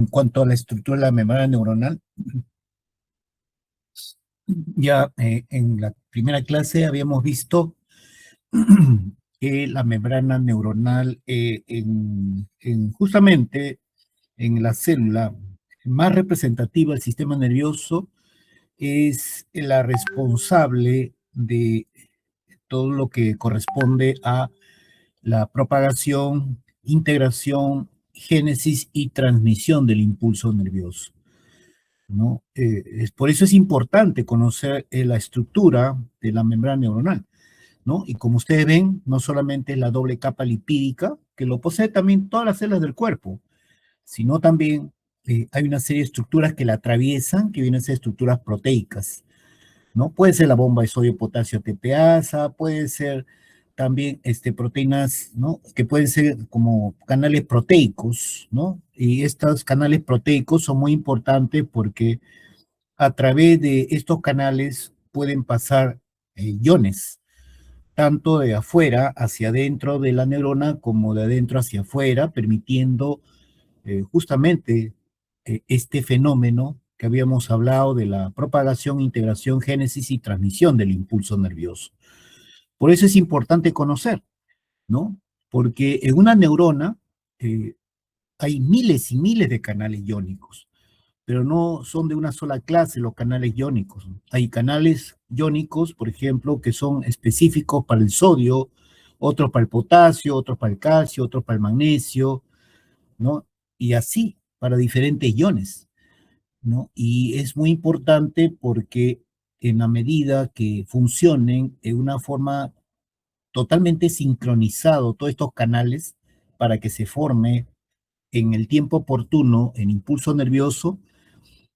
En cuanto a la estructura de la membrana neuronal, ya en la primera clase habíamos visto que la membrana neuronal justamente en la célula más representativa del sistema nervioso es la responsable de todo lo que corresponde a la propagación, integración, génesis y transmisión del impulso nervioso, ¿no? Por eso es importante conocer la estructura de la membrana neuronal, ¿no? Y como ustedes ven, no solamente es la doble capa lipídica, que lo posee también todas las células del cuerpo, sino también hay una serie de estructuras que la atraviesan, que vienen a ser estructuras proteicas, ¿no? Puede ser la bomba de sodio, potasio, ATPasa, puede ser también proteínas, ¿no? Que pueden ser como canales proteicos, ¿no? Y estos canales proteicos son muy importantes porque a través de estos canales pueden pasar iones, tanto de afuera hacia adentro de la neurona como de adentro hacia afuera, permitiendo justamente este fenómeno que habíamos hablado de la propagación, integración, génesis y transmisión del impulso nervioso. Por eso es importante conocer, ¿no? Porque en una neurona hay miles y miles de canales iónicos, pero no son de una sola clase los canales iónicos. Hay canales iónicos, por ejemplo, que son específicos para el sodio, otros para el potasio, otros para el calcio, otros para el magnesio, ¿no? Y así para diferentes iones, ¿no? Y es muy importante porque en la medida que funcionen en una forma totalmente sincronizado todos estos canales para que se forme en el tiempo oportuno en impulso nervioso,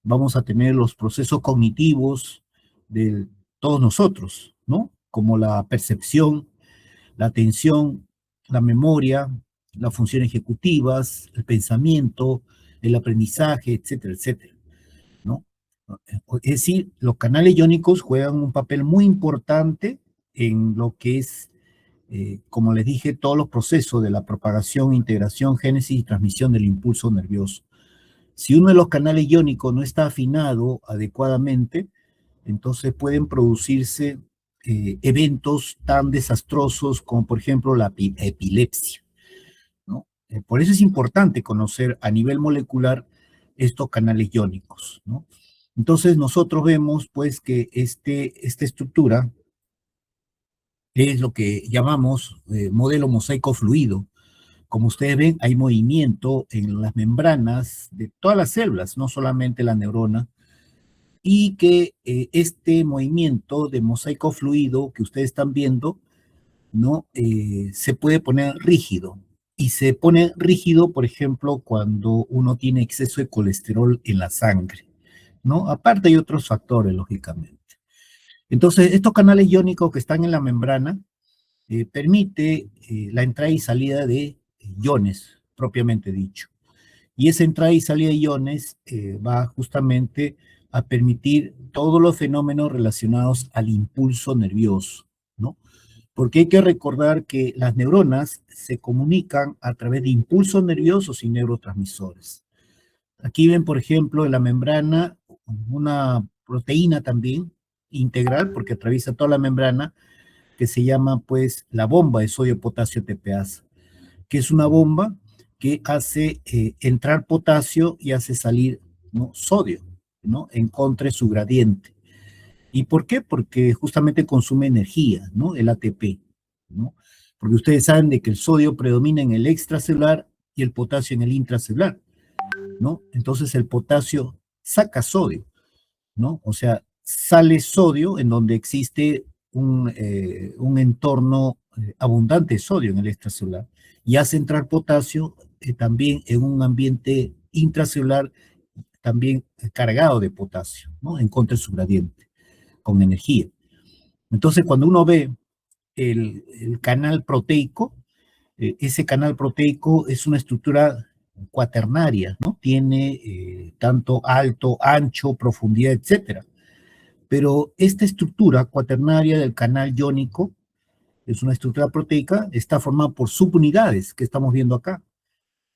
vamos a tener los procesos cognitivos de todos nosotros, ¿no? Como la percepción, la atención, la memoria, las funciones ejecutivas, el pensamiento, el aprendizaje, etcétera, etcétera, ¿no? Es decir, los canales iónicos juegan un papel muy importante en lo que es, como les dije, todos los procesos de la propagación, integración, génesis y transmisión del impulso nervioso. Si uno de los canales iónicos no está afinado adecuadamente, entonces pueden producirse eventos tan desastrosos como, por ejemplo, la epilepsia, ¿no? Por eso es importante conocer a nivel molecular estos canales iónicos, ¿no? Entonces nosotros vemos pues que esta estructura es lo que llamamos modelo mosaico fluido. Como ustedes ven, hay movimiento en las membranas de todas las células, no solamente la neurona, y que este movimiento de mosaico fluido que ustedes están viendo, ¿no? Se puede poner rígido. Y se pone rígido, por ejemplo, cuando uno tiene exceso de colesterol en la sangre, ¿no? Aparte hay otros factores, lógicamente. Entonces, estos canales iónicos que están en la membrana permite la entrada y salida de iones, propiamente dicho. Y esa entrada y salida de iones va justamente a permitir todos los fenómenos relacionados al impulso nervioso, ¿no? Porque hay que recordar que las neuronas se comunican a través de impulsos nerviosos y neurotransmisores. Aquí ven, por ejemplo, en la membrana una proteína también integral, porque atraviesa toda la membrana, que se llama pues la bomba de sodio potasio TPasa, que es una bomba que hace entrar potasio y hace salir, ¿no? Sodio, ¿no? En contra de su gradiente. ¿Y por qué? Porque justamente consume energía, ¿no? El ATP, ¿no? Porque ustedes saben de que el sodio predomina en el extracelular y el potasio en el intracelular, ¿no? Entonces el potasio saca sodio, ¿no? O sea, sale sodio en donde existe un entorno abundante de sodio en el extracelular y hace entrar potasio también en un ambiente intracelular también cargado de potasio, ¿no? En contra de su gradiente, con energía. Entonces, cuando uno ve el canal proteico, ese canal proteico es una estructura cuaternaria, ¿no? Tiene tanto alto, ancho, profundidad, etcétera. Pero esta estructura cuaternaria del canal iónico es una estructura proteica, está formada por subunidades que estamos viendo acá,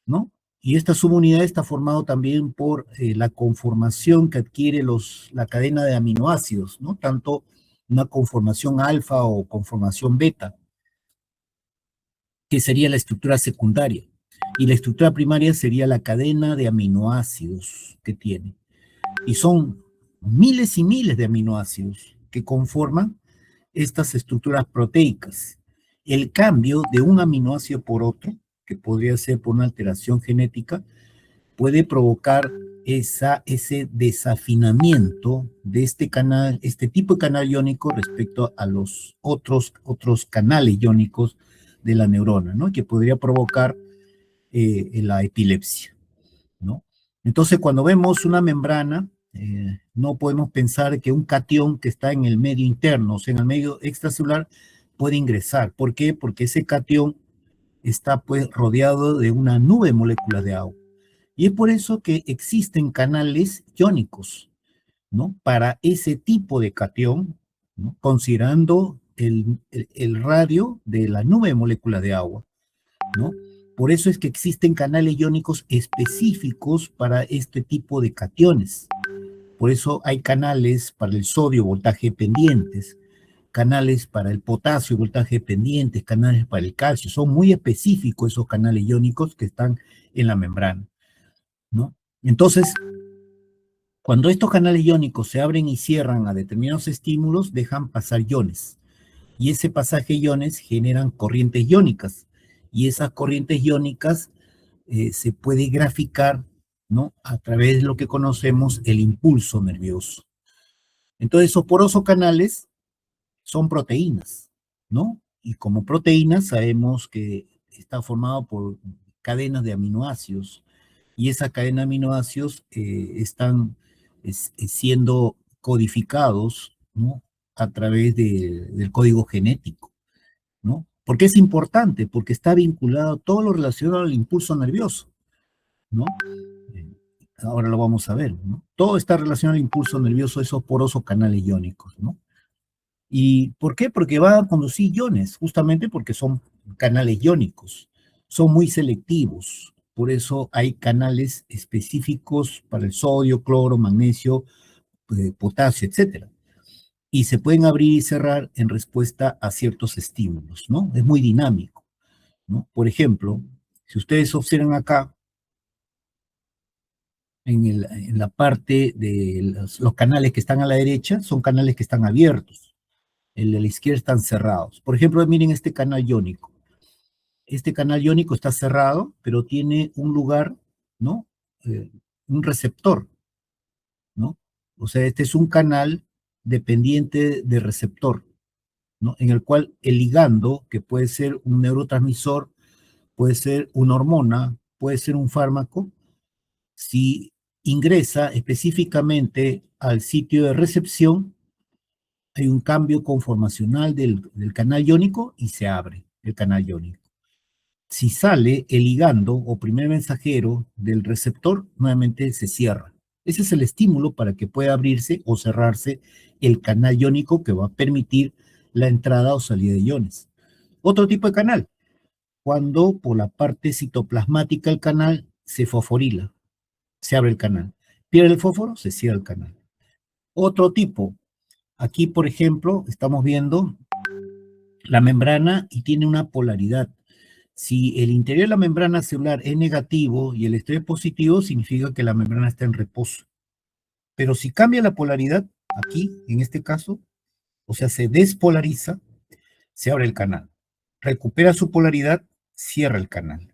¿no? Y esta subunidad está formado también por la conformación que adquiere la cadena de aminoácidos, ¿no? Tanto una conformación alfa o conformación beta, que sería la estructura secundaria. Y la estructura primaria sería la cadena de aminoácidos que tiene. Y son miles y miles de aminoácidos que conforman estas estructuras proteicas. El cambio de un aminoácido por otro, que podría ser por una alteración genética, puede provocar ese desafinamiento de este canal, este tipo de canal iónico respecto a los otros canales iónicos de la neurona, ¿no? Que podría provocar la epilepsia, ¿no? Entonces, cuando vemos una membrana, no podemos pensar que un catión que está en el medio interno, o sea, en el medio extracelular, puede ingresar. ¿Por qué? Porque ese catión está pues rodeado de una nube de moléculas de agua. Y es por eso que existen canales iónicos, ¿no? Para ese tipo de catión, ¿no? Considerando el radio de la nube de moléculas de agua, ¿no? Por eso es que existen canales iónicos específicos para este tipo de cationes. Por eso hay canales para el sodio, voltaje pendientes, canales para el potasio, voltaje pendientes, canales para el calcio. Son muy específicos esos canales iónicos que están en la membrana, ¿no? Entonces, cuando estos canales iónicos se abren y cierran a determinados estímulos, dejan pasar iones. Y ese pasaje de iones generan corrientes iónicas. Y esas corrientes iónicas se puede graficar, ¿no? A través de lo que conocemos el impulso nervioso. Entonces, esos porosos canales son proteínas, ¿no? Y como proteínas sabemos que está formado por cadenas de aminoácidos, y esa cadena de aminoácidos están siendo codificados, ¿no? A través del código genético, ¿no? ¿Por qué es importante? Porque está vinculado a todo lo relacionado al impulso nervioso, ¿no? Ahora lo vamos a ver, ¿no? Todo está relacionado al impulso nervioso, esos porosos canales iónicos, ¿no? ¿Y por qué? Porque van a conducir iones, justamente porque son canales iónicos, son muy selectivos, por eso hay canales específicos para el sodio, cloro, magnesio, potasio, etcétera. Y se pueden abrir y cerrar en respuesta a ciertos estímulos, ¿no? Es muy dinámico, ¿no? Por ejemplo, si ustedes observan acá, en la parte de los canales que están a la derecha, son canales que están abiertos. El de la izquierda están cerrados. Por ejemplo, miren este canal iónico. Este canal iónico está cerrado, pero tiene un lugar, ¿no? Un receptor, ¿no? O sea, este es un canal dependiente de receptor, ¿no? En el cual el ligando, que puede ser un neurotransmisor, puede ser una hormona, puede ser un fármaco, si ingresa específicamente al sitio de recepción, hay un cambio conformacional del canal iónico y se abre el canal iónico. Si sale el ligando o primer mensajero del receptor, nuevamente se cierra. Ese es el estímulo para que pueda abrirse o cerrarse el canal iónico que va a permitir la entrada o salida de iones. Otro tipo de canal, cuando por la parte citoplasmática del canal se fosforila, se abre el canal. Pierde el fósforo, se cierra el canal. Otro tipo, aquí por ejemplo, estamos viendo la membrana y tiene una polaridad. Si el interior de la membrana celular es negativo y el exterior es positivo, significa que la membrana está en reposo. Pero si cambia la polaridad, aquí, en este caso, o sea, se despolariza, se abre el canal. Recupera su polaridad, cierra el canal.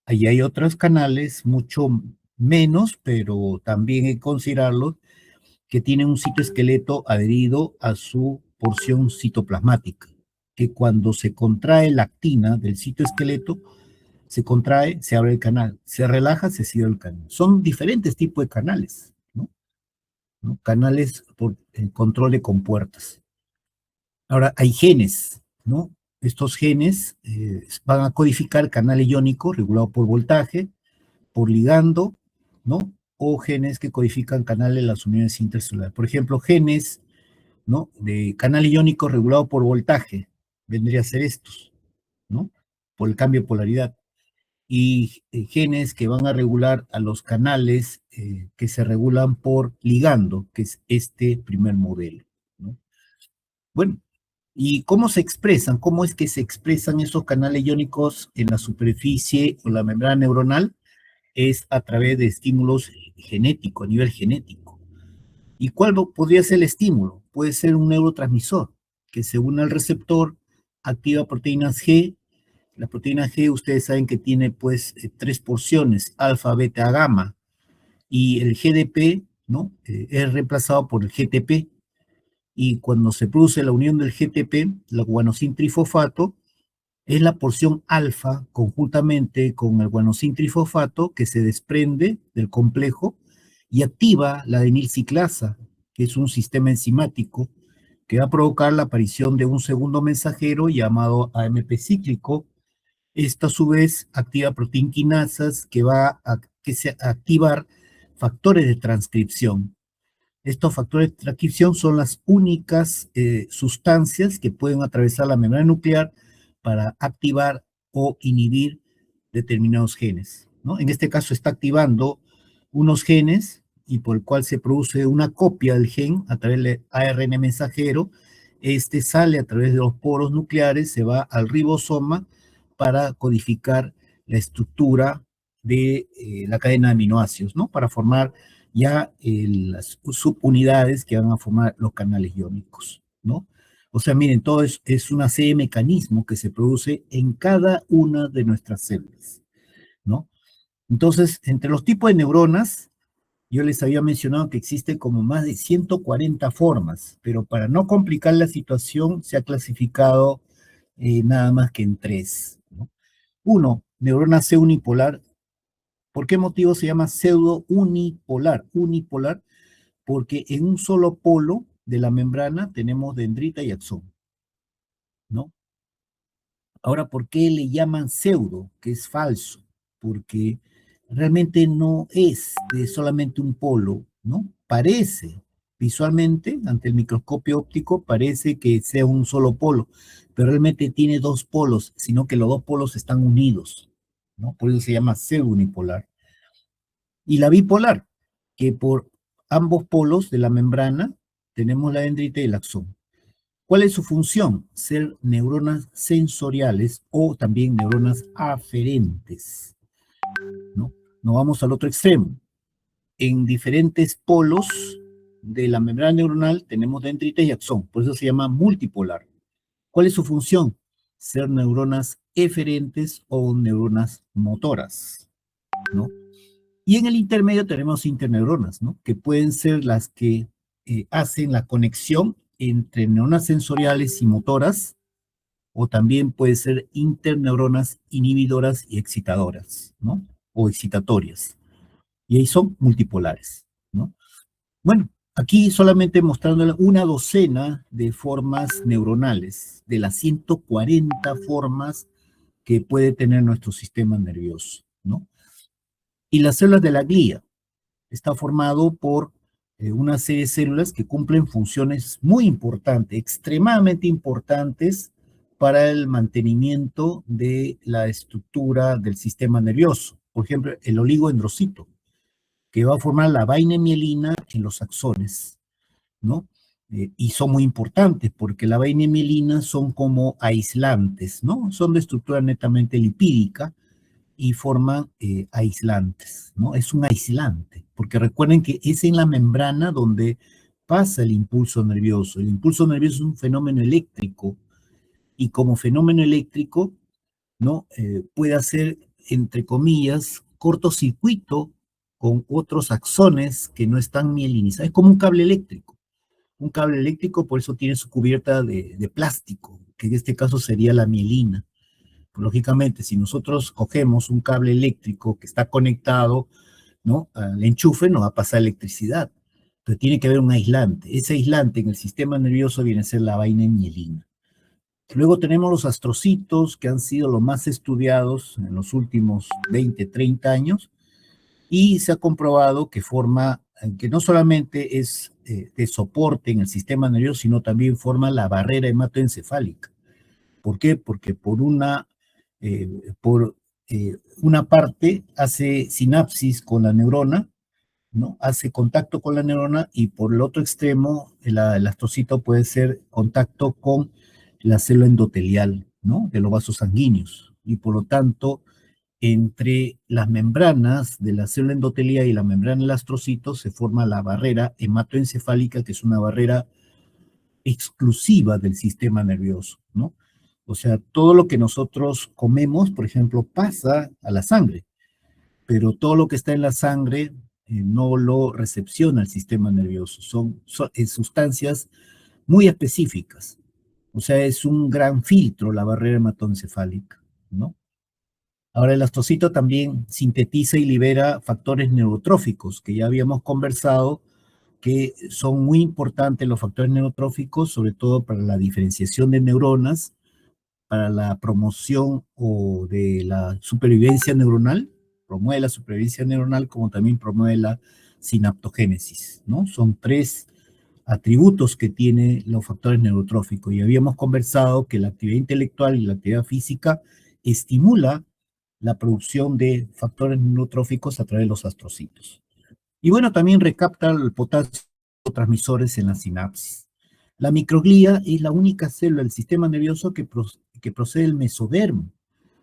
Ahí hay otros canales, mucho menos, pero también hay que considerarlos, que tienen un citoesqueleto adherido a su porción citoplasmática, que cuando se contrae la actina del citoesqueleto, se contrae, se abre el canal, se relaja, se cierra el canal. Son diferentes tipos de canales, ¿no? ¿No? Canales por control de compuertas. Ahora, hay genes, ¿no? Estos genes van a codificar canal iónico regulado por voltaje, por ligando, ¿no? O genes que codifican canales de las uniones intercelulares. Por ejemplo, genes, ¿no? De canal iónico regulado por voltaje, vendría a ser estos, ¿no? Por el cambio de polaridad. y genes que van a regular a los canales que se regulan por ligando, que es este primer modelo, ¿no? Bueno, ¿y cómo se expresan? ¿Cómo es que se expresan esos canales iónicos en la superficie o la membrana neuronal? Es a través de estímulos genéticos, a nivel genético. ¿Y cuál podría ser el estímulo? Puede ser un neurotransmisor que se une al receptor, activa proteínas G. La proteína G, ustedes saben que tiene pues tres porciones, alfa, beta, gamma, y el GDP, ¿no? Es reemplazado por el GTP, y cuando se produce la unión del GTP, la guanosin trifosfato, es la porción alfa conjuntamente con el guanosin trifosfato que se desprende del complejo y activa la adenilciclasa, que es un sistema enzimático que va a provocar la aparición de un segundo mensajero llamado AMP cíclico. Esto a su vez activa proteinquinasas que va a activar factores de transcripción. Estos factores de transcripción son las únicas sustancias que pueden atravesar la membrana nuclear para activar o inhibir determinados genes, ¿no? En este caso está activando unos genes y por el cual se produce una copia del gen a través del ARN mensajero. Este sale a través de los poros nucleares, se va al ribosoma para codificar la estructura de la cadena de aminoácidos, ¿no? Para formar ya las subunidades que van a formar los canales iónicos, ¿no? O sea, miren, todo es una serie de mecanismos que se produce en cada una de nuestras células, ¿no? Entonces, entre los tipos de neuronas, yo les había mencionado que existen como más de 140 formas, pero para no complicar la situación se ha clasificado nada más que en tres, ¿no? Uno, neurona C unipolar. ¿Por qué motivo se llama pseudo unipolar? Unipolar porque en un solo polo de la membrana tenemos dendrita y axón, ¿no? Ahora, ¿por qué le llaman pseudo? Que es falso, porque realmente no es de solamente un polo, ¿no? Parece, visualmente, ante el microscopio óptico, parece que sea un solo polo, pero realmente tiene dos polos, sino que los dos polos están unidos, ¿no? Por eso se llama pseudo unipolar. Y la bipolar, que por ambos polos de la membrana tenemos la dendrita y el axón. ¿Cuál es su función? Ser neuronas sensoriales o también neuronas aferentes, ¿no? Nos vamos al otro extremo. En diferentes polos de la membrana neuronal tenemos dendrita y axón, por eso se llama multipolar. ¿Cuál es su función? Ser neuronas eferentes o neuronas motoras, ¿no? Y en el intermedio tenemos interneuronas, ¿no? Que pueden ser las que hacen la conexión entre neuronas sensoriales y motoras, o también puede ser interneuronas inhibidoras y excitadoras, ¿no? O excitatorias. Y ahí son multipolares, ¿no? Bueno, aquí solamente mostrándole una docena de formas neuronales, de las 140 formas que puede tener nuestro sistema nervioso, ¿no? Y las células de la glía está formado por una serie de células que cumplen funciones muy importantes, extremadamente importantes para el mantenimiento de la estructura del sistema nervioso. Por ejemplo, el oligodendrocito, que va a formar la vaina mielina en los axones, ¿no? Y son muy importantes porque la vaina y mielina son como aislantes, ¿no? Son de estructura netamente lipídica, y forman aislantes, ¿no? Es un aislante, porque recuerden que es en la membrana donde pasa el impulso nervioso. El impulso nervioso es un fenómeno eléctrico, y como fenómeno eléctrico, ¿no? Puede hacer, entre comillas, cortocircuito con otros axones que no están mielinizados. Es como un cable eléctrico. Un cable eléctrico, por eso tiene su cubierta de plástico, que en este caso sería la mielina. Lógicamente, si nosotros cogemos un cable eléctrico que está conectado, ¿no?, al enchufe, nos va a pasar electricidad. Pero tiene que haber un aislante. Ese aislante en el sistema nervioso viene a ser la vaina mielina. Luego tenemos los astrocitos, que han sido los más estudiados en los últimos 20, 30 años, y se ha comprobado que forma, que no solamente es de soporte en el sistema nervioso, sino también forma la barrera hematoencefálica. ¿Por qué? Porque por una parte hace sinapsis con la neurona, ¿no? Hace contacto con la neurona y por el otro extremo, el astrocito puede ser contacto con la célula endotelial, ¿no? De los vasos sanguíneos. Y por lo tanto, entre las membranas de la célula endotelial y la membrana del astrocito se forma la barrera hematoencefálica, que es una barrera exclusiva del sistema nervioso, ¿no? O sea, todo lo que nosotros comemos, por ejemplo, pasa a la sangre, pero todo lo que está en la sangre no lo recepciona el sistema nervioso. Son sustancias muy específicas. O sea, es un gran filtro la barrera hematoencefálica, ¿no? Ahora, el astrocito también sintetiza y libera factores neurotróficos, que ya habíamos conversado, que son muy importantes los factores neurotróficos, sobre todo para la diferenciación de neuronas, para la promoción o de la supervivencia neuronal, promueve la supervivencia neuronal como también promueve la sinaptogénesis, ¿no? Son tres atributos que tiene los factores neurotróficos y habíamos conversado que la actividad intelectual y la actividad física estimula la producción de factores neurotróficos a través de los astrocitos. Y bueno, también recapta el potasio transmisores en la sinapsis. La microglía es la única célula del sistema nervioso que procede del mesodermo,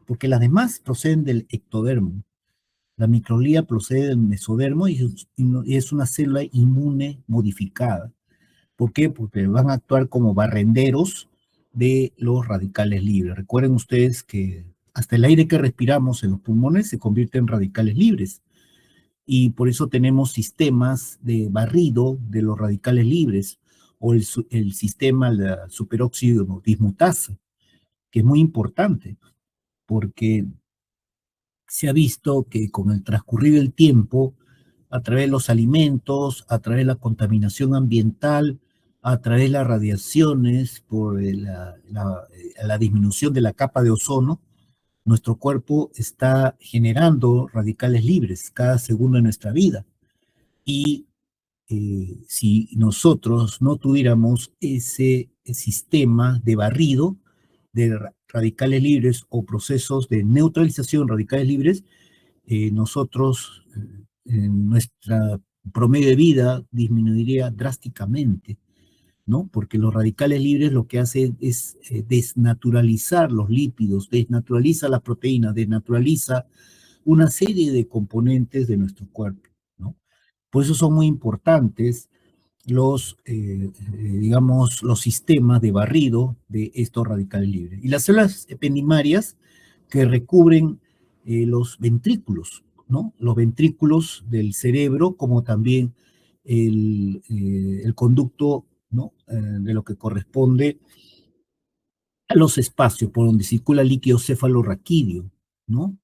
porque las demás proceden del ectodermo. La microglía procede del mesodermo y es una célula inmune modificada. ¿Por qué? Porque van a actuar como barrenderos de los radicales libres. Recuerden ustedes que hasta el aire que respiramos en los pulmones se convierte en radicales libres y por eso tenemos sistemas de barrido de los radicales libres o el sistema de superóxido dismutasa, que es muy importante porque se ha visto que con el transcurrir del tiempo, a través de los alimentos, a través de la contaminación ambiental, a través de las radiaciones, por la disminución de la capa de ozono, nuestro cuerpo está generando radicales libres cada segundo de nuestra vida. Y si nosotros no tuviéramos ese sistema de barrido de radicales libres o procesos de neutralización radicales libres, nosotros, nuestra promedio de vida disminuiría drásticamente, ¿no? Porque los radicales libres lo que hacen es desnaturalizar los lípidos, desnaturaliza las proteínas, desnaturaliza una serie de componentes de nuestro cuerpo, ¿no? Por eso son muy importantes digamos, los sistemas de barrido de estos radicales libres. Y las células ependimarias que recubren los ventrículos, ¿no? Los ventrículos del cerebro, como también el conducto, ¿no? De lo que corresponde a los espacios por donde circula el líquido cefalorraquídeo, ¿no?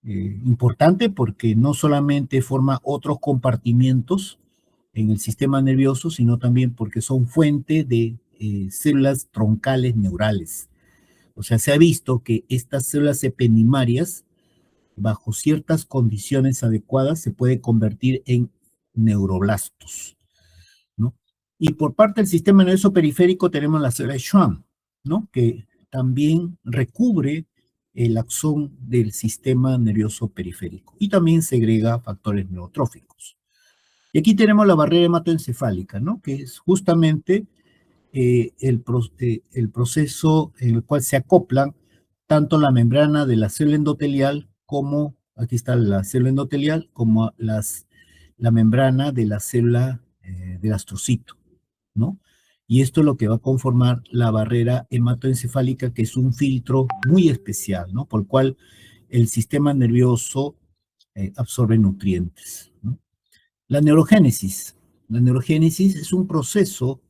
Importante porque no solamente forma otros compartimientos en el sistema nervioso, sino también porque son fuente de células troncales neurales. O sea, se ha visto que estas células ependimarias, bajo ciertas condiciones adecuadas, se puede convertir en neuroblastos, ¿no? Y por parte del sistema nervioso periférico tenemos la célula Schwann, ¿no? Que también recubre el axón del sistema nervioso periférico y también segrega factores neurotróficos. Y aquí tenemos la barrera hematoencefálica, ¿no? Que es justamente el proceso en el cual se acoplan tanto la membrana de la célula endotelial como, aquí está la célula endotelial, como la membrana de la célula del astrocito, ¿no? Y esto es lo que va a conformar la barrera hematoencefálica, que es un filtro muy especial, ¿no? Por el cual el sistema nervioso absorbe nutrientes, ¿no? La neurogénesis. La neurogénesis es un proceso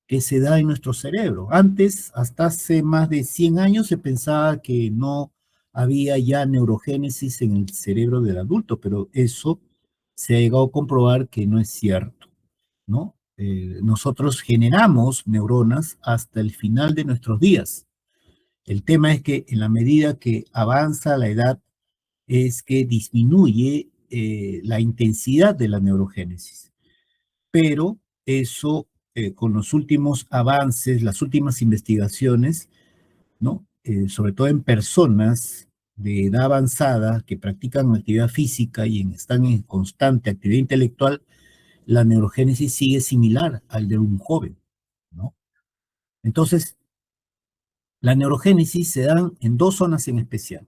que se da en nuestro cerebro. Antes, hasta hace más de 100 años, se pensaba que no había ya neurogénesis en el cerebro del adulto, pero eso se ha llegado a comprobar que no es cierto, ¿no? Nosotros generamos neuronas hasta el final de nuestros días. El tema es que en la medida que avanza la edad, es que disminuye la intensidad de la neurogénesis. Pero eso, con los últimos avances, las últimas investigaciones, ¿no? Sobre todo en personas de edad avanzada que practican actividad física y están en constante actividad intelectual, la neurogénesis sigue similar al de un joven, ¿no? Entonces, la neurogénesis se da en dos zonas en especial.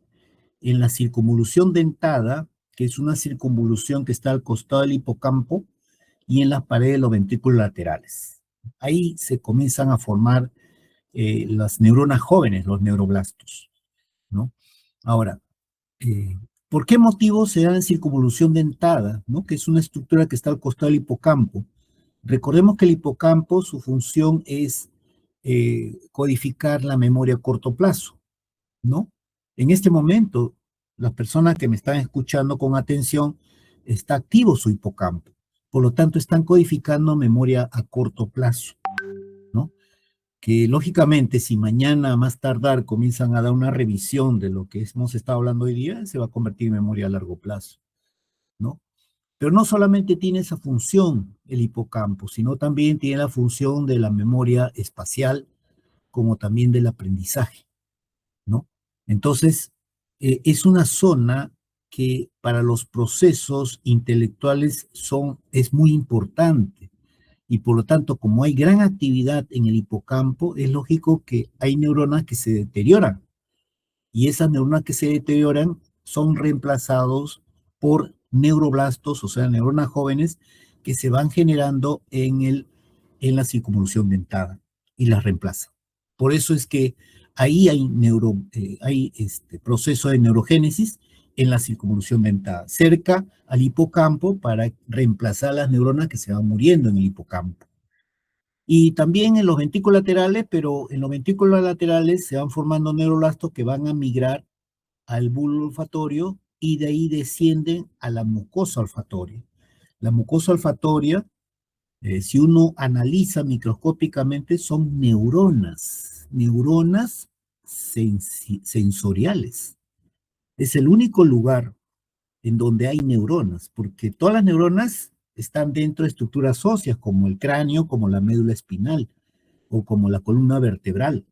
En la circunvolución dentada, que es una circunvolución que está al costado del hipocampo, y en las paredes de los ventrículos laterales. Ahí se comienzan a formar las neuronas jóvenes, los neuroblastos, ¿no? Ahora, eh, ¿por qué motivo se da en circunvolución dentada, ¿no? Que es una estructura que está al costado del hipocampo? Recordemos que el hipocampo, su función es codificar la memoria a corto plazo, ¿no? En este momento, las personas que me están escuchando con atención, está activo su hipocampo. Por lo tanto, están codificando memoria a corto plazo, ¿no? Que lógicamente, si mañana a más tardar comienzan a dar una revisión de lo que hemos estado hablando hoy día, se va a convertir en memoria a largo plazo, ¿no? Pero no solamente tiene esa función el hipocampo, sino también tiene la función de la memoria espacial, como también del aprendizaje, ¿no? Entonces, es una zona que para los procesos intelectuales es muy importante. Y por lo tanto, como hay gran actividad en el hipocampo, es lógico que hay neuronas que se deterioran. Y esas neuronas que se deterioran son reemplazados por neuroblastos, o sea, neuronas jóvenes que se van generando en la circunvolución dentada y las reemplazan. Por eso es que ahí hay proceso de neurogénesis en la circunvolución dentada, cerca al hipocampo para reemplazar las neuronas que se van muriendo en el hipocampo. Y también en los ventrículos laterales, pero en los ventrículos laterales se van formando neuroblastos que van a migrar al bulbo olfatorio y de ahí descienden a la mucosa olfatoria. La mucosa olfatoria, si uno analiza microscópicamente, son neuronas sensoriales. Es el único lugar en donde hay neuronas, porque todas las neuronas están dentro de estructuras óseas, como el cráneo, como la médula espinal o como la columna vertebral,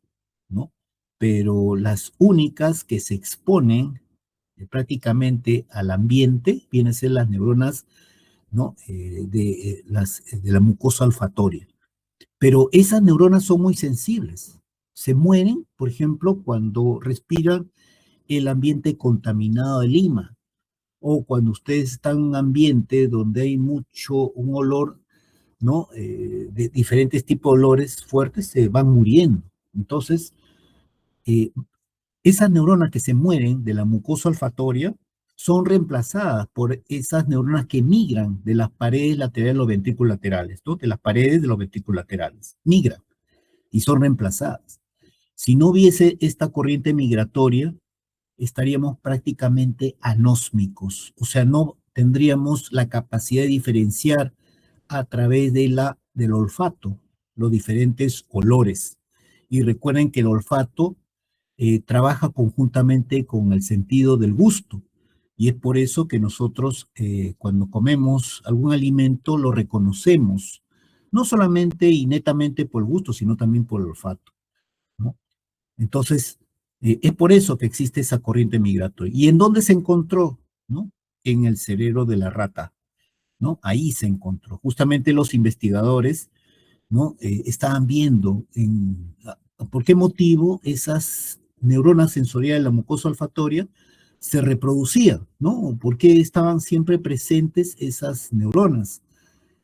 ¿no? Pero las únicas que se exponen prácticamente al ambiente vienen a ser las neuronas, ¿no? De la mucosa olfatoria. Pero esas neuronas son muy sensibles. Se mueren, por ejemplo, cuando respiran el ambiente contaminado de Lima, o cuando ustedes están en un ambiente donde hay un olor, ¿no? De diferentes tipos de olores fuertes, se van muriendo. Entonces, eh, esas neuronas que se mueren de la mucosa olfatoria son reemplazadas por esas neuronas que migran de las paredes laterales de los ventrículos laterales, ¿no? De las paredes de los ventrículos laterales. Migran y son reemplazadas. Si no hubiese esta corriente migratoria, estaríamos prácticamente anósmicos, o sea, no tendríamos la capacidad de diferenciar a través del olfato los diferentes olores. Y recuerden que el olfato trabaja conjuntamente con el sentido del gusto. Y es por eso que nosotros cuando comemos algún alimento lo reconocemos, no solamente y netamente por el gusto, sino también por el olfato, ¿no? Entonces, es por eso que existe esa corriente migratoria. ¿Y en dónde se encontró? ¿No? En el cerebro de la rata, ¿no? Ahí se encontró. Justamente los investigadores, ¿no? Estaban viendo por qué motivo esas neuronas sensoriales de la mucosa olfatoria se reproducían, ¿no? ¿Por qué estaban siempre presentes esas neuronas?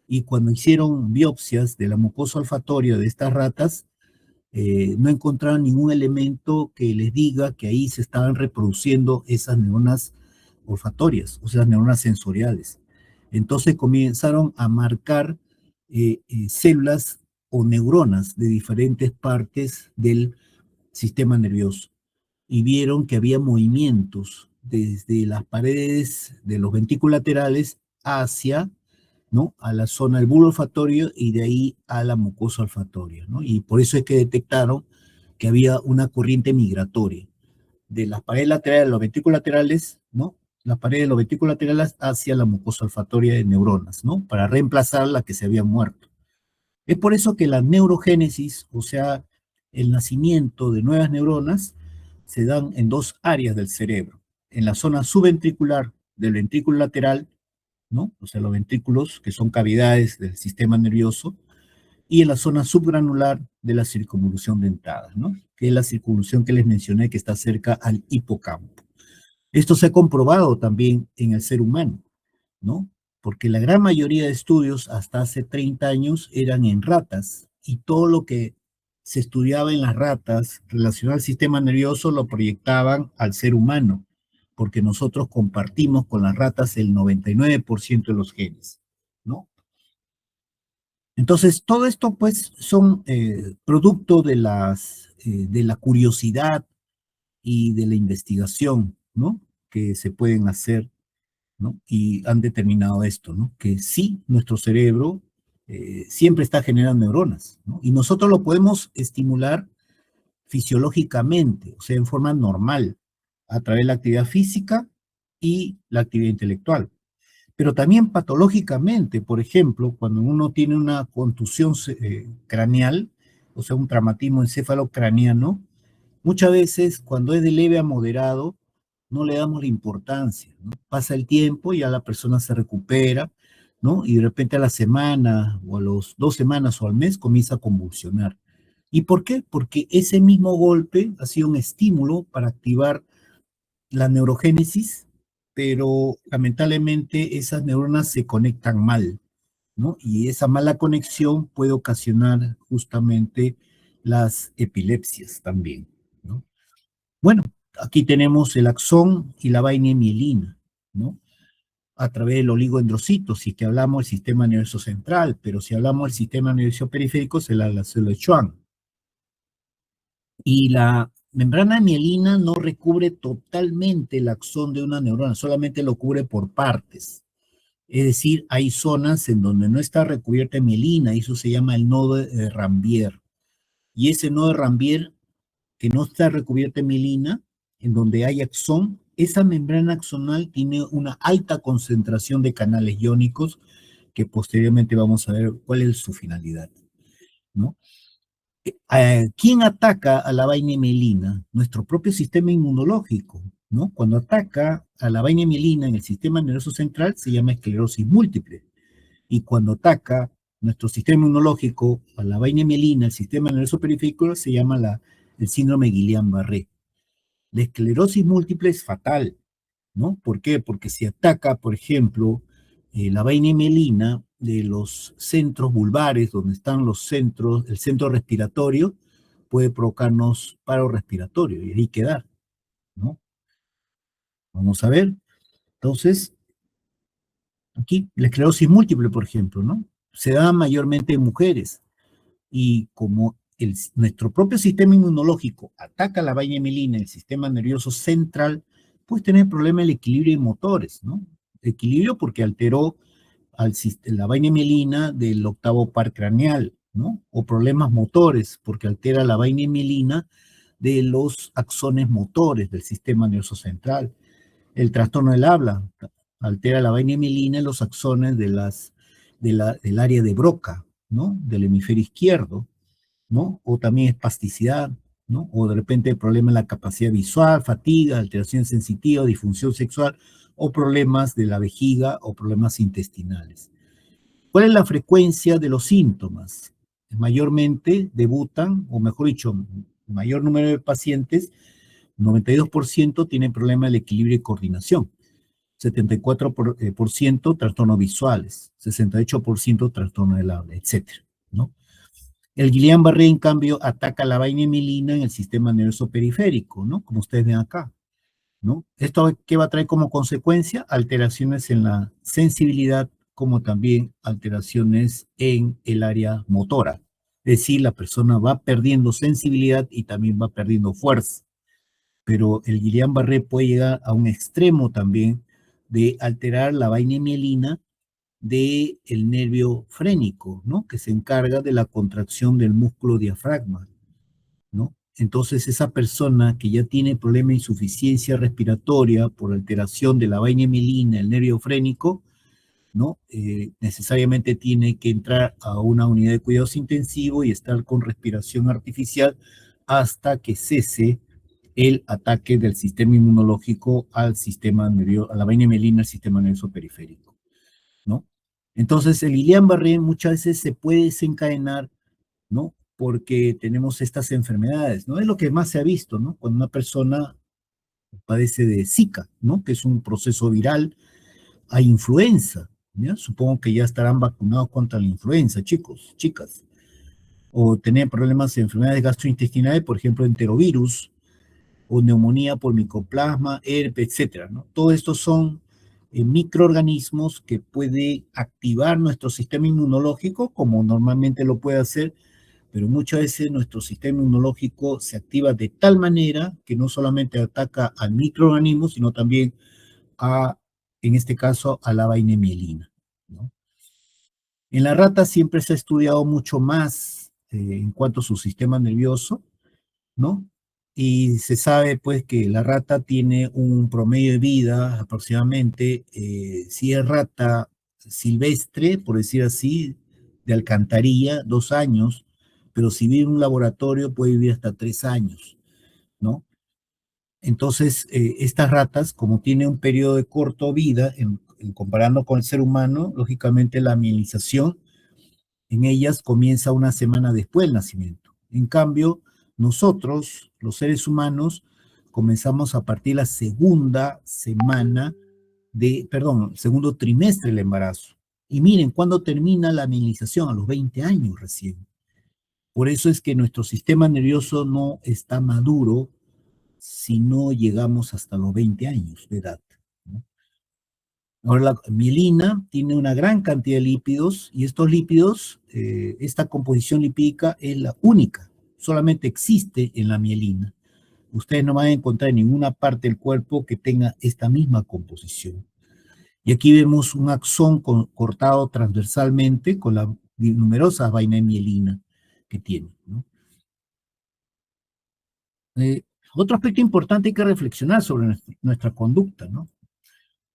Y cuando hicieron biopsias de la mucosa olfatoria de estas ratas, no encontraron ningún elemento que les diga que ahí se estaban reproduciendo esas neuronas olfatorias, o sea, neuronas sensoriales. Entonces comenzaron a marcar células o neuronas de diferentes partes del sistema nervioso y vieron que había movimientos desde las paredes de los ventrículos laterales hacia, ¿no? A la zona del bulbo olfatorio y de ahí a la mucosa olfatoria, ¿no? Y por eso es que detectaron que había una corriente migratoria de las paredes laterales, los ventrículos laterales, ¿no? Las paredes de los ventrículos laterales hacia la mucosa olfatoria de neuronas, ¿no? Para reemplazar las que se habían muerto. Es por eso que la neurogénesis, o sea, el nacimiento de nuevas neuronas, se dan en dos áreas del cerebro. en la zona subventricular del ventrículo lateral, ¿no? O sea, los ventrículos, que son cavidades del sistema nervioso, y en la zona subgranular de la circunvolución dentada, ¿no? Que es la circunvolución que les mencioné que está cerca al hipocampo. Esto se ha comprobado también en el ser humano, ¿no? Porque la gran mayoría de estudios hasta hace 30 años eran en ratas y todo lo que se estudiaba en las ratas relacionado al sistema nervioso lo proyectaban al ser humano, porque nosotros compartimos con las ratas el 99% de los genes, ¿no? Entonces, todo esto, pues, son producto de la curiosidad y de la investigación, ¿no? Que se pueden hacer, ¿no? Y han determinado esto, ¿no? Que sí, nuestro cerebro siempre está generando neuronas, ¿no? Y nosotros lo podemos estimular fisiológicamente, o sea, en forma normal, a través de la actividad física y la actividad intelectual. Pero también patológicamente, por ejemplo, cuando uno tiene una contusión craneal, o sea, un traumatismo encefalocraniano, muchas veces cuando es de leve a moderado, no le damos la importancia, ¿no? Pasa el tiempo y ya la persona se recupera, ¿no? Y de repente a la semana o a los 2 semanas o al mes comienza a convulsionar. ¿Y por qué? Porque ese mismo golpe ha sido un estímulo para activar la neurogénesis, pero lamentablemente esas neuronas se conectan mal, ¿no? Y esa mala conexión puede ocasionar justamente las epilepsias también, ¿no? Bueno, aquí tenemos el axón y la vaina mielina, ¿no? A través del oligoendrocito, si que hablamos del sistema nervioso central, pero si hablamos del sistema nervioso periférico, será la célula de Schwann. Y la membrana mielina no recubre totalmente el axón de una neurona, solamente lo cubre por partes. Es decir, hay zonas en donde no está recubierta mielina, y eso se llama el nodo de Rambier. Y ese nodo de Rambier, que no está recubierta en mielina, en donde hay axón, esa membrana axonal tiene una alta concentración de canales iónicos, que posteriormente vamos a ver cuál es su finalidad, ¿no? ¿Quién ataca a la vaina mielina? Nuestro propio sistema inmunológico, ¿no? Cuando ataca a la vaina mielina en el sistema nervioso central se llama esclerosis múltiple. Y cuando ataca nuestro sistema inmunológico a la vaina mielina, el sistema nervioso periférico, se llama el síndrome Guillain-Barré. La esclerosis múltiple es fatal, ¿no? ¿Por qué? Porque si ataca, por ejemplo, la vaina mielina de los centros vulvares, donde están los centros, el centro respiratorio, puede provocarnos paro respiratorio y ahí quedar, ¿no? Vamos a ver. Entonces, aquí, la esclerosis múltiple, por ejemplo, ¿no? Se da mayormente en mujeres y como nuestro propio sistema inmunológico ataca la vaina mielina, el sistema nervioso central, pues tener problemas de equilibrio y motores, ¿no? Equilibrio porque alteró la vaina mielina del octavo par craneal, ¿no? O problemas motores porque altera la vaina mielina de los axones motores del sistema nervioso central. El trastorno del habla altera la vaina mielina en los axones del área de Broca, ¿no? Del hemisferio izquierdo, ¿no? O también espasticidad, ¿no? O de repente problema en la capacidad visual, fatiga, alteración sensitiva, disfunción sexual, o problemas de la vejiga o problemas intestinales. ¿Cuál es la frecuencia de los síntomas? Mayormente debutan, o mejor dicho, mayor número de pacientes, 92% tienen problemas de equilibrio y coordinación, 74% trastornos visuales, 68% trastorno del habla, etcétera, ¿no? El Guillain-Barré, en cambio, ataca la vaina mielina en el sistema nervioso periférico, ¿no? Como ustedes ven acá, ¿no? ¿Esto qué va a traer como consecuencia? Alteraciones en la sensibilidad, como también alteraciones en el área motora. Es decir, la persona va perdiendo sensibilidad y también va perdiendo fuerza. Pero el Guillain-Barré puede llegar a un extremo también de alterar la vaina mielina del nervio frénico, ¿no? Que se encarga de la contracción del músculo diafragma, ¿no? Entonces, esa persona que ya tiene problema de insuficiencia respiratoria por alteración de la vaina mielina, el nervio frénico, ¿no? Necesariamente tiene que entrar a una unidad de cuidados intensivos y estar con respiración artificial hasta que cese el ataque del sistema inmunológico al sistema nervioso, a la vaina mielina, al sistema nervioso periférico, ¿no? Entonces, el Guillain-Barré muchas veces se puede desencadenar, ¿no? Porque tenemos estas enfermedades, ¿no? Es lo que más se ha visto, ¿no? Cuando una persona padece de Zika, ¿no? Que es un proceso viral, a influenza, ¿ya? Supongo que ya estarán vacunados contra la influenza, chicos, chicas. O tener problemas de enfermedades gastrointestinales, por ejemplo, enterovirus, o neumonía por micoplasma, herpes, etcétera, ¿no? Todo esto son microorganismos que puede activar nuestro sistema inmunológico, como normalmente lo puede hacer, pero muchas veces nuestro sistema inmunológico se activa de tal manera que no solamente ataca al microorganismo, sino también a, en este caso, a la vaina mielina, ¿no? En la rata siempre se ha estudiado mucho más en cuanto a su sistema nervioso, ¿no? Y se sabe pues que la rata tiene un promedio de vida aproximadamente, si es rata silvestre, por decir así, de alcantarilla, 2 años, pero si vive en un laboratorio puede vivir hasta 3 años, ¿no? Entonces, estas ratas, como tienen un periodo de corto vida, comparando con el ser humano, lógicamente la mielización en ellas comienza una semana después del nacimiento. En cambio, nosotros, los seres humanos, comenzamos a partir de la segunda semana perdón, el segundo trimestre del embarazo. Y miren, ¿cuándo termina la mielización? A los 20 años recién. Por eso es que nuestro sistema nervioso no está maduro si no llegamos hasta los 20 años de edad, ¿no? Ahora, la mielina tiene una gran cantidad de lípidos y estos lípidos, esta composición lipídica es la única, solamente existe en la mielina. Ustedes no van a encontrar en ninguna parte del cuerpo que tenga esta misma composición. Y aquí vemos un axón cortado transversalmente con la numerosa vaina de mielina que tiene, ¿no? Eh, Otro aspecto importante hay que reflexionar sobre nuestra conducta, ¿no?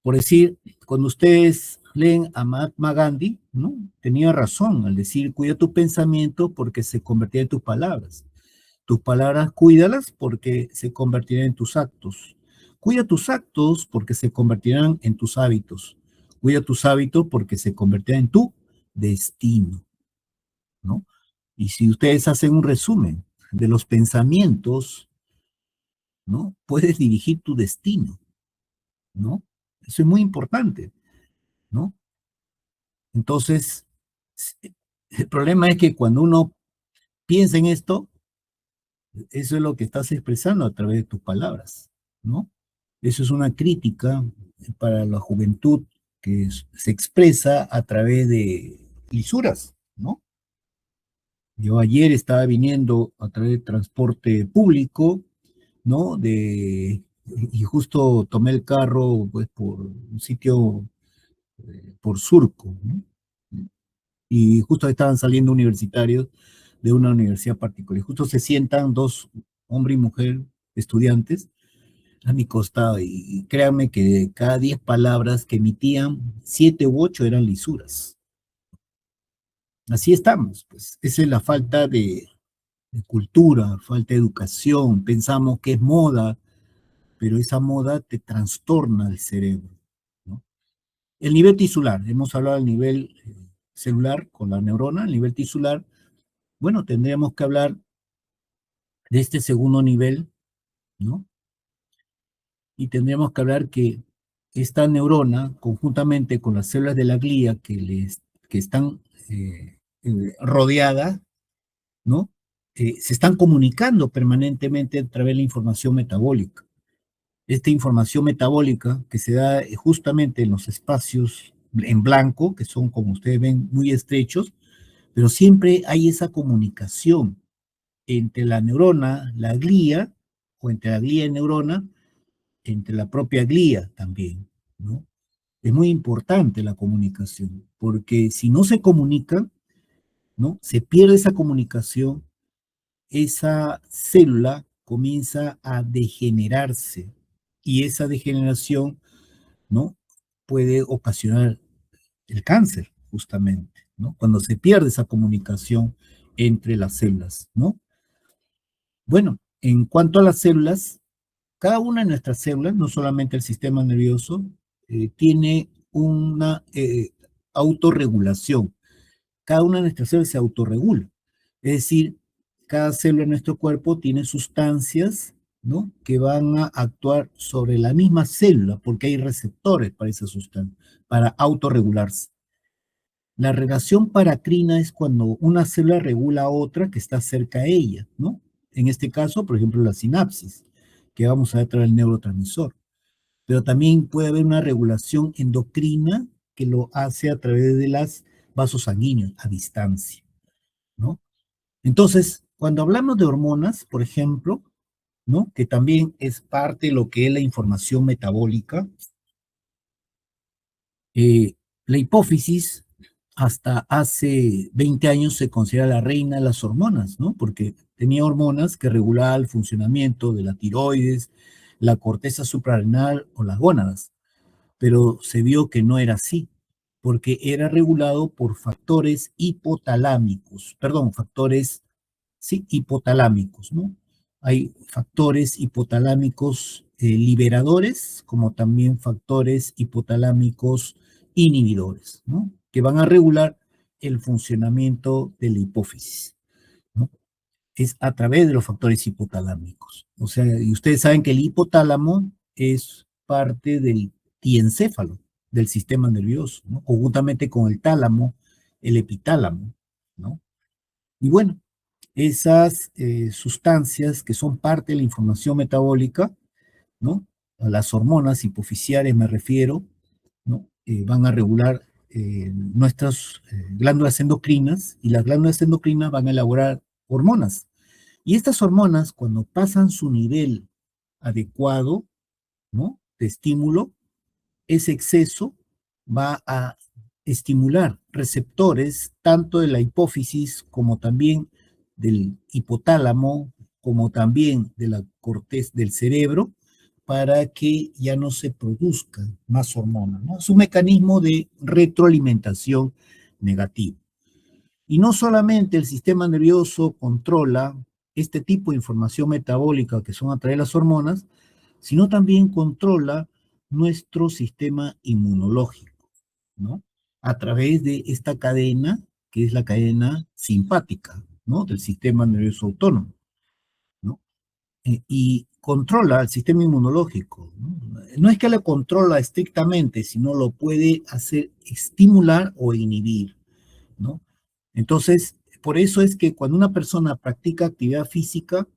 Por decir, cuando ustedes leen a Mahatma Gandhi, ¿no? Tenía razón al decir, cuida tu pensamiento porque se convertirá en tus palabras. Tus palabras cuídalas porque se convertirán en tus actos. Cuida tus actos porque se convertirán en tus hábitos. Cuida tus hábitos porque se convertirán en tu destino, ¿no? Y si ustedes hacen un resumen de los pensamientos, ¿no? Puedes dirigir tu destino, ¿no? Eso es muy importante, ¿no? Entonces, el problema es que cuando uno piensa en esto, eso es lo que estás expresando a través de tus palabras, ¿no? Eso es una crítica para la juventud que se expresa a través de lisuras, ¿no? Yo ayer estaba viniendo a través de transporte público, ¿no? Y justo tomé el carro, pues, por un sitio, por Surco, ¿no? Y justo estaban saliendo universitarios de una universidad particular. Y justo se sientan dos, hombre y mujer, estudiantes, a mi costado. Y créanme que de cada 10 palabras que emitían, 7 u 8 eran lisuras. Así estamos, pues. Esa es la falta de cultura, falta de educación. Pensamos que es moda, pero esa moda te trastorna el cerebro, ¿no? El nivel tisular, hemos hablado del nivel celular con la neurona, el nivel tisular. Bueno, tendríamos que hablar de este segundo nivel, ¿no? Y tendríamos que hablar que esta neurona, conjuntamente con las células de la glía que están rodeadas, ¿no? Se están comunicando permanentemente a través de la información metabólica. Esta información metabólica que se da justamente en los espacios en blanco, que son, como ustedes ven, muy estrechos, pero siempre hay esa comunicación entre la neurona, la glía, o entre la glía y neurona, entre la propia glía también, ¿no? Es muy importante la comunicación, porque si no se comunica, ¿no? Se pierde esa comunicación, esa célula comienza a degenerarse y esa degeneración, ¿no? Puede ocasionar el cáncer, justamente, ¿no? Cuando se pierde esa comunicación entre las células, ¿no? Bueno, en cuanto a las células, Cada una de nuestras células, no solamente el sistema nervioso, tiene una autorregulación. Cada una de nuestras células se autorregula. Es decir, cada célula de nuestro cuerpo tiene sustancias, ¿no?, que van a actuar sobre la misma célula, porque hay receptores para esa sustancia, para autorregularse. La relación paracrina es cuando una célula regula a otra que está cerca a ella, ¿no? En este caso, por ejemplo, la sinapsis, que vamos a ver a través del neurotransmisor. Pero también puede haber una regulación endocrina que lo hace a través de los vasos sanguíneos a distancia, ¿no? Entonces, cuando hablamos de hormonas, por ejemplo, ¿no?, que también es parte de lo que es la información metabólica, la hipófisis hasta hace 20 años se considera la reina de las hormonas, ¿no? Porque tenía hormonas que regulaban el funcionamiento de la tiroides, la corteza suprarrenal o las gónadas, pero se vio que no era así, porque era regulado por factores hipotalámicos, perdón, factores, sí, hipotalámicos, ¿no? Hay factores hipotalámicos liberadores, como también factores hipotalámicos inhibidores, ¿no?, que van a regular el funcionamiento de la hipófisis, ¿no? Es a través de los factores hipotalámicos. O sea, y ustedes saben que el hipotálamo es parte del diencéfalo, del sistema nervioso, ¿no?, conjuntamente con el tálamo, el epitálamo, ¿no? Y bueno, esas sustancias que son parte de la información metabólica, ¿no?, a las hormonas hipofisiales me refiero, ¿no?, van a regular nuestras glándulas endocrinas, y las glándulas endocrinas van a elaborar hormonas. Y estas hormonas, cuando pasan su nivel adecuado, ¿no?, de estímulo, ese exceso va a estimular receptores tanto de la hipófisis como también del hipotálamo, como también de la corteza del cerebro, para que ya no se produzcan más hormonas, ¿no? Es un mecanismo de retroalimentación negativo. Y no solamente el sistema nervioso controla este tipo de información metabólica que son a través de las hormonas, sino también controla nuestro sistema inmunológico, ¿no? A través de esta cadena, que es la cadena simpática, ¿no?, del sistema nervioso autónomo, ¿no? Y controla el sistema inmunológico, ¿no? No es que lo controla estrictamente, sino lo puede hacer estimular o inhibir, ¿no? Entonces, por eso es que cuando una persona practica actividad física,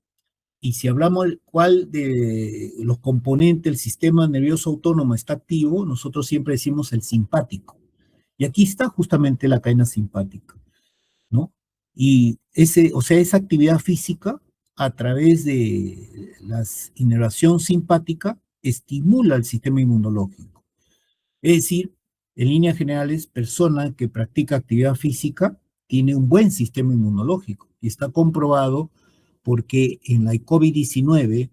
y si hablamos cuál de los componentes del sistema nervioso autónomo está activo, nosotros siempre decimos el simpático. Y aquí está justamente la cadena simpática, ¿no? Y o sea, esa actividad física, a través de la inervación simpática, estimula el sistema inmunológico. Es decir, en líneas generales, persona que practica actividad física tiene un buen sistema inmunológico. Y está comprobado porque en la COVID-19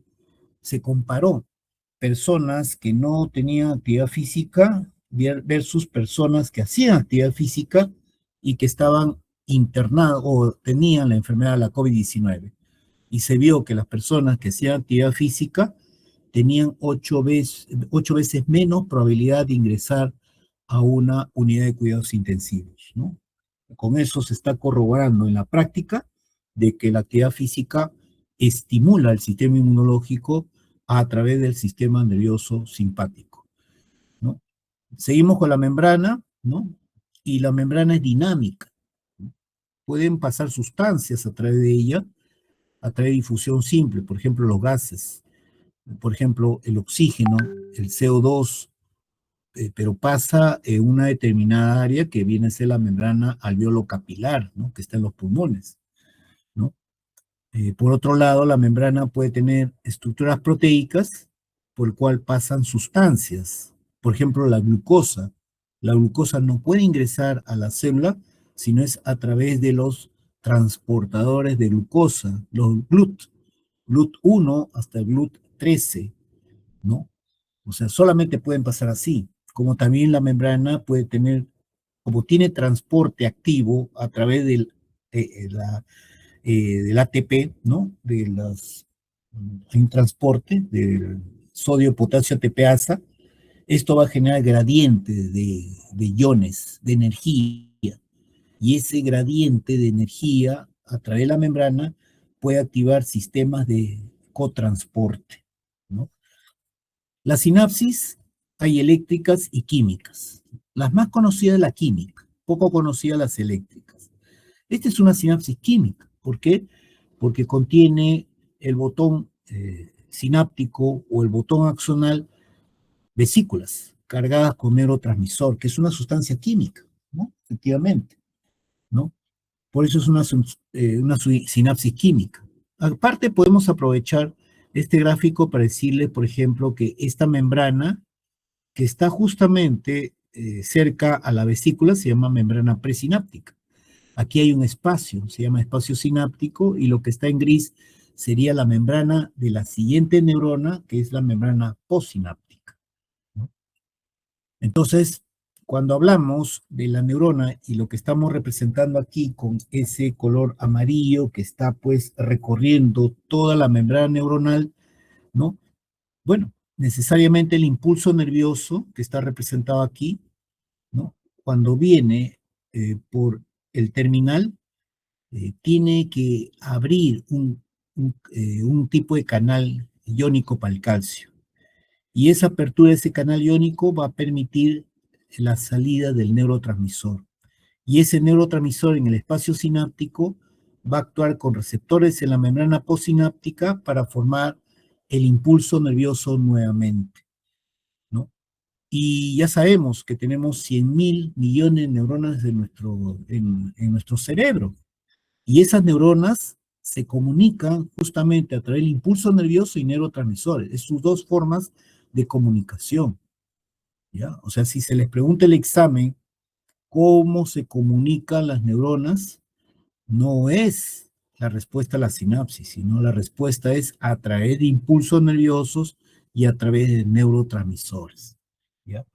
se comparó personas que no tenían actividad física versus personas que hacían actividad física y que estaban internados o tenían la enfermedad de la COVID-19. Y se vio que las personas que hacían actividad física tenían 8 veces menos probabilidad de ingresar a una unidad de cuidados intensivos, ¿no? Con eso se está corroborando en la práctica de que la actividad física estimula el sistema inmunológico a través del sistema nervioso simpático, ¿no? Seguimos con la membrana, ¿no? Y la membrana es dinámica, ¿no? Pueden pasar sustancias a través de ella, a través de difusión simple, por ejemplo, los gases, por ejemplo, el oxígeno, el CO2, pero pasa en una determinada área que viene a ser la membrana alveolo-capilar, ¿no?, que está en los pulmones, ¿no? Por otro lado, la membrana puede tener estructuras proteicas por el cual pasan sustancias. Por ejemplo, la glucosa. La glucosa no puede ingresar a la célula sino es a través de los transportadores de glucosa, los GLUT1 hasta el GLUT13, ¿no? O sea, solamente pueden pasar así. Como también la membrana puede tener, como tiene transporte activo a través del ATP, ¿no?, de las hay un transporte de sodio, potasio, ATPasa. Esto va a generar gradientes de iones, de energía, y ese gradiente de energía a través de la membrana puede activar sistemas de cotransporte, ¿no? Las sinapsis hay eléctricas y químicas. Las más conocidas es la química, poco conocidas las eléctricas. Esta es una sinapsis química. ¿Por qué? Porque contiene el botón sináptico o el botón axonal vesículas cargadas con neurotransmisor, que es una sustancia química, ¿no? Efectivamente, ¿no? Por eso es una sinapsis química. Aparte, podemos aprovechar este gráfico para decirle, por ejemplo, que esta membrana que está justamente cerca a la vesícula se llama membrana presináptica. Aquí hay un espacio, se llama espacio sináptico, y lo que está en gris sería la membrana de la siguiente neurona, que es la membrana postsináptica, ¿no? Entonces, cuando hablamos de la neurona y lo que estamos representando aquí con ese color amarillo que está pues recorriendo toda la membrana neuronal, ¿no? Bueno, necesariamente el impulso nervioso que está representado aquí, ¿no? Cuando viene por el terminal, tiene que abrir un tipo de canal iónico para el calcio. Y esa apertura de ese canal iónico va a permitir la salida del neurotransmisor. Y ese neurotransmisor en el espacio sináptico va a actuar con receptores en la membrana postsináptica para formar el impulso nervioso nuevamente, ¿no? Y ya sabemos que tenemos 100.000 millones de neuronas en nuestro cerebro. Y esas neuronas se comunican justamente a través del impulso nervioso y neurotransmisores. Es sus dos formas de comunicación, ¿ya? O sea, si se les pregunta el examen cómo se comunican las neuronas, no es la respuesta a la sinapsis, sino la respuesta es a través de impulsos nerviosos y a través de neurotransmisores, ¿ya?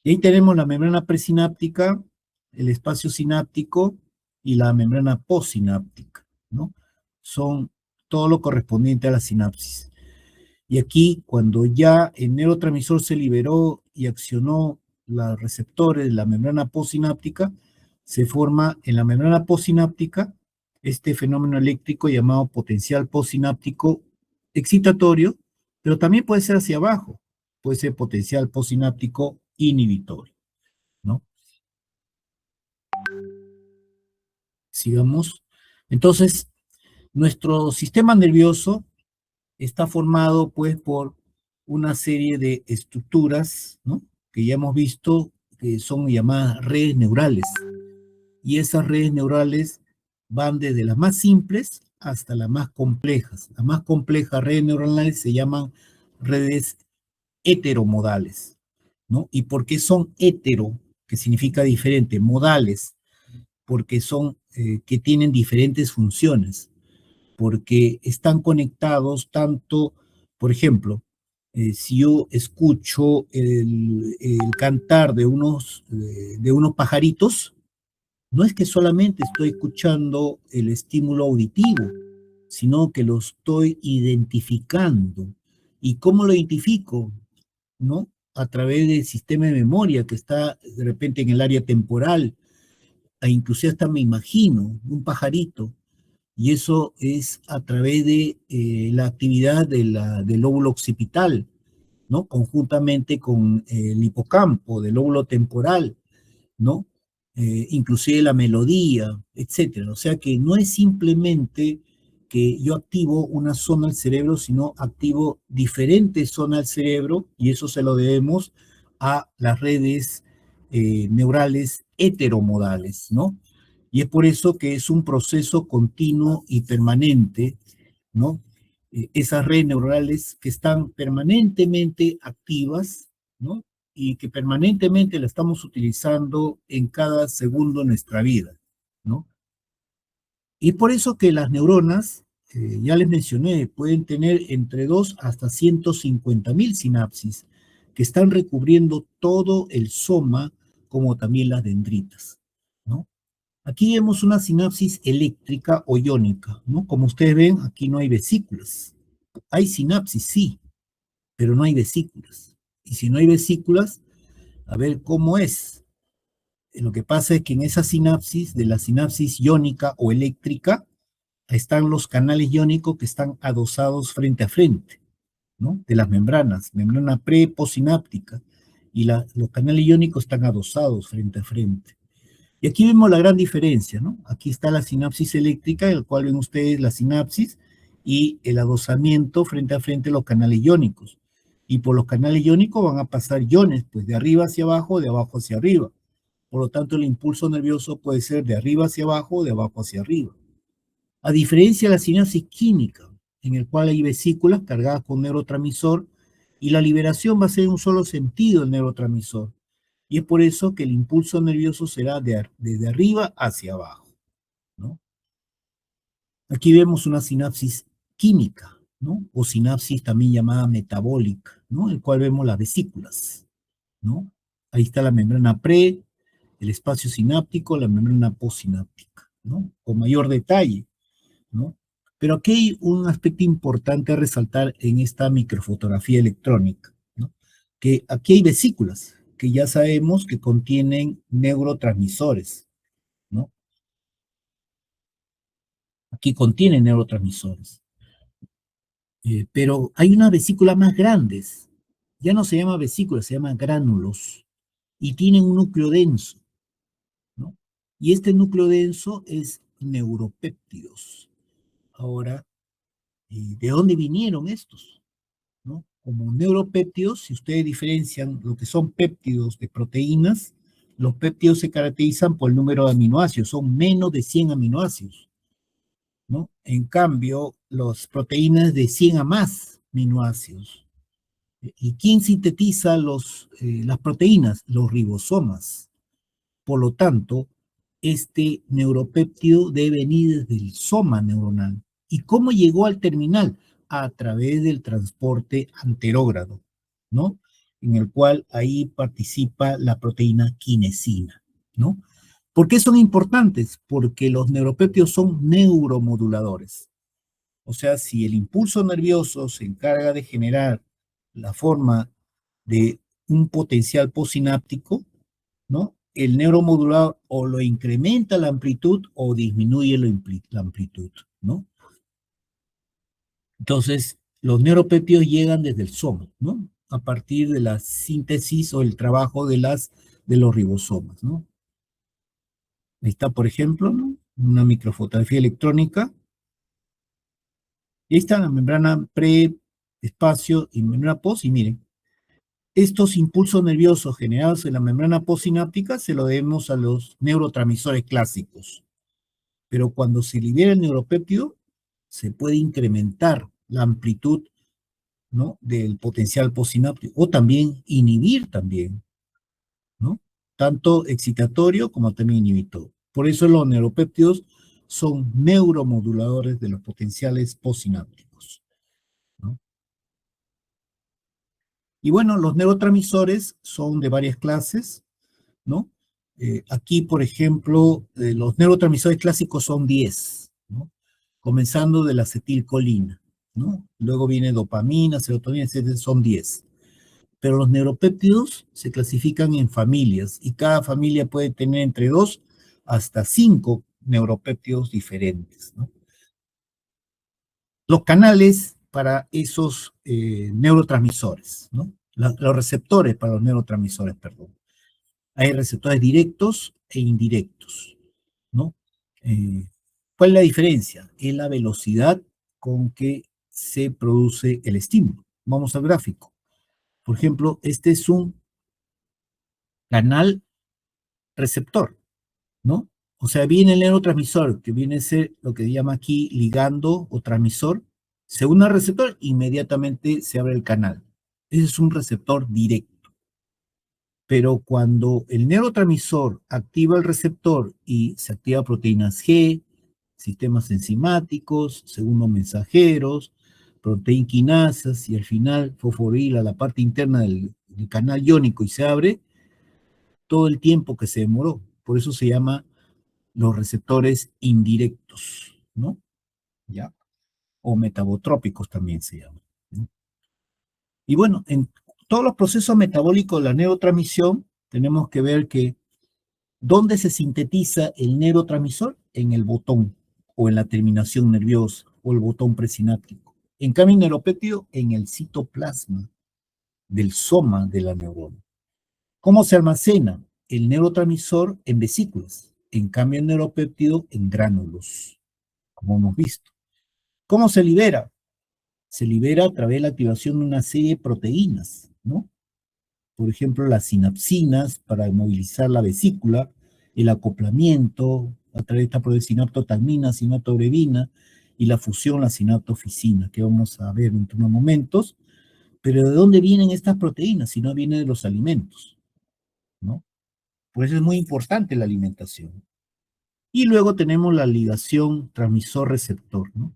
Y ahí tenemos la membrana presináptica, el espacio sináptico y la membrana postsináptica, ¿no? Son todo lo correspondiente a la sinapsis. Y aquí, cuando ya el neurotransmisor se liberó y accionó los receptores de la membrana postsináptica, se forma en la membrana postsináptica este fenómeno eléctrico llamado potencial postsináptico excitatorio, pero también puede ser hacia abajo, puede ser potencial postsináptico inhibitorio, ¿no? Sigamos. Entonces, nuestro sistema nervioso está formado pues por una serie de estructuras, ¿no? Que ya hemos visto que son llamadas redes neurales. Y esas redes neurales van desde las más simples hasta las más complejas. Las más complejas redes neuronales se llaman redes heteromodales, ¿no? ¿Y por qué son hetero? Que significa diferente, modales, porque son que tienen diferentes funciones, porque están conectados tanto, por ejemplo, si yo escucho el cantar de unos pajaritos, no es que solamente estoy escuchando el estímulo auditivo, sino que lo estoy identificando. ¿Y cómo lo identifico? ¿No? A través del sistema de memoria que está de repente en el área temporal, e inclusive hasta me imagino un pajarito, y eso es a través de la actividad del lóbulo occipital, ¿no? Conjuntamente con el hipocampo, del lóbulo temporal, ¿no? Inclusive la melodía, etcétera. O sea que no es simplemente que yo activo una zona del cerebro, sino activo diferentes zonas del cerebro, y eso se lo debemos a las redes neurales heteromodales, ¿no? Y es por eso que es un proceso continuo y permanente, ¿no? Esas redes neurales que están permanentemente activas, ¿no? Y que permanentemente la estamos utilizando en cada segundo de nuestra vida, ¿no? Y es por eso que las neuronas, ya les mencioné, pueden tener entre 2 hasta 150.000 sinapsis que están recubriendo todo el soma, como también las dendritas, ¿no? Aquí vemos una sinapsis eléctrica o iónica, ¿no? Como ustedes ven, aquí no hay vesículas, Hay sinapsis, sí, pero no hay vesículas. Y si no hay vesículas, a ver cómo es. Lo que pasa es que en esa sinapsis, de la sinapsis iónica o eléctrica, están los canales iónicos que están adosados frente a frente, ¿no? De las membranas, membrana pre-posináptica, y los canales iónicos están adosados frente a frente. Y aquí vemos la gran diferencia, ¿no? Aquí está la sinapsis eléctrica, el cual ven ustedes la sinapsis y el adosamiento frente a frente de los canales iónicos. Y por los canales iónicos van a pasar iones, pues de arriba hacia abajo, de abajo hacia arriba. Por lo tanto, el impulso nervioso puede ser de arriba hacia abajo o de abajo hacia arriba. A diferencia de la sinapsis química, en el cual hay vesículas cargadas con neurotransmisor y la liberación va a ser en un solo sentido del neurotransmisor. Y es por eso que el impulso nervioso será desde arriba hacia abajo, ¿no? Aquí vemos una sinapsis química, ¿no? O sinapsis también llamada metabólica, ¿no? En el cual vemos las vesículas, ¿no? Ahí está la membrana pre, el espacio sináptico, la membrana postsináptica, ¿no? Con mayor detalle, ¿no? Pero aquí hay un aspecto importante a resaltar en esta microfotografía electrónica, ¿no? Que aquí hay vesículas que ya sabemos que contienen neurotransmisores, ¿no? Aquí contienen neurotransmisores. Pero hay unas vesículas más grandes. Ya no se llama vesículas, se llaman gránulos. Y tienen un núcleo denso, ¿no? Y este núcleo denso es neuropéptidos. Ahora, ¿de dónde vinieron estos? ¿No? Como neuropéptidos, si ustedes diferencian lo que son péptidos de proteínas, los péptidos se caracterizan por el número de aminoácidos, son menos de 100 aminoácidos, ¿no? En cambio, las proteínas de 100 a más aminoácidos. ¿Y quién sintetiza las proteínas? Los ribosomas. Por lo tanto, este neuropéptido debe venir desde el soma neuronal. ¿Y cómo llegó al terminal? A través del transporte anterógrado, ¿no? En el cual ahí participa la proteína quinesina, ¿no? ¿Por qué son importantes? Porque los neuropéptidos son neuromoduladores. O sea, si el impulso nervioso se encarga de generar la forma de un potencial postsináptico, ¿no? El neuromodulador o lo incrementa la amplitud o disminuye la amplitud, ¿no? Entonces, los neuropéptidos llegan desde el soma, ¿no? A partir de la síntesis o el trabajo de los ribosomas, ¿no? Ahí está, por ejemplo, ¿no? Una microfotografía electrónica. Y ahí está la membrana pre, espacio y membrana post. Y miren, estos impulsos nerviosos generados en la membrana postsináptica se lo debemos a los neurotransmisores clásicos. Pero cuando se libera el neuropéptido, se puede incrementar la amplitud, ¿no? Del potencial postsináptico, o también inhibir también, ¿no? Tanto excitatorio como también inhibitorio. Por eso los neuropéptidos son neuromoduladores de los potenciales postsinápticos, ¿no? Y bueno, los neurotransmisores son de varias clases, ¿no? Aquí, por ejemplo, los neurotransmisores clásicos son 10, ¿no? Comenzando de la acetilcolina, ¿no? Luego viene dopamina, serotonina, etcétera, son 10. Pero los neuropéptidos se clasifican en familias y cada familia puede tener entre 2 hasta 5 neuropéptidos diferentes, ¿no? Los canales para esos neurotransmisores, ¿no? Los receptores para los neurotransmisores, perdón. Hay receptores directos e indirectos, ¿no? ¿Cuál es la diferencia? Es la velocidad con que se produce el estímulo. Vamos al gráfico. Por ejemplo, este es un canal receptor, ¿no? O sea, viene el neurotransmisor, que viene a ser lo que se llama aquí ligando o transmisor. Se une al receptor, inmediatamente se abre el canal. Ese es un receptor directo. Pero cuando el neurotransmisor activa el receptor y se activa proteínas G, sistemas enzimáticos, segundos mensajeros, proteína quinasas y al final fosforila la parte interna del canal iónico y se abre todo el tiempo que se demoró. Por eso se llama los receptores indirectos, ¿no? ¿Ya? o metabotrópicos también se llaman, ¿no? Y bueno, en todos los procesos metabólicos de la neurotransmisión tenemos que ver que ¿dónde se sintetiza el neurotransmisor? En el botón o en la terminación nerviosa o el botón presináptico. En cambio, el neuropéptido en el citoplasma del soma de la neurona. ¿Cómo se almacena? El neurotransmisor en vesículas, en cambio el neuropéptido en gránulos, como hemos visto. ¿Cómo se libera? Se libera a través de la activación de una serie de proteínas, ¿no? Por ejemplo, las sinapsinas para movilizar la vesícula, el acoplamiento a través de esta proteína sinaptotamina, sinaptobrevina, y la fusión, la sinaptofisina, que vamos a ver en unos momentos. Pero ¿de dónde vienen estas proteínas? Si no vienen de los alimentos, ¿no? Por eso es muy importante la alimentación. Y luego tenemos la ligación transmisor-receptor, ¿no?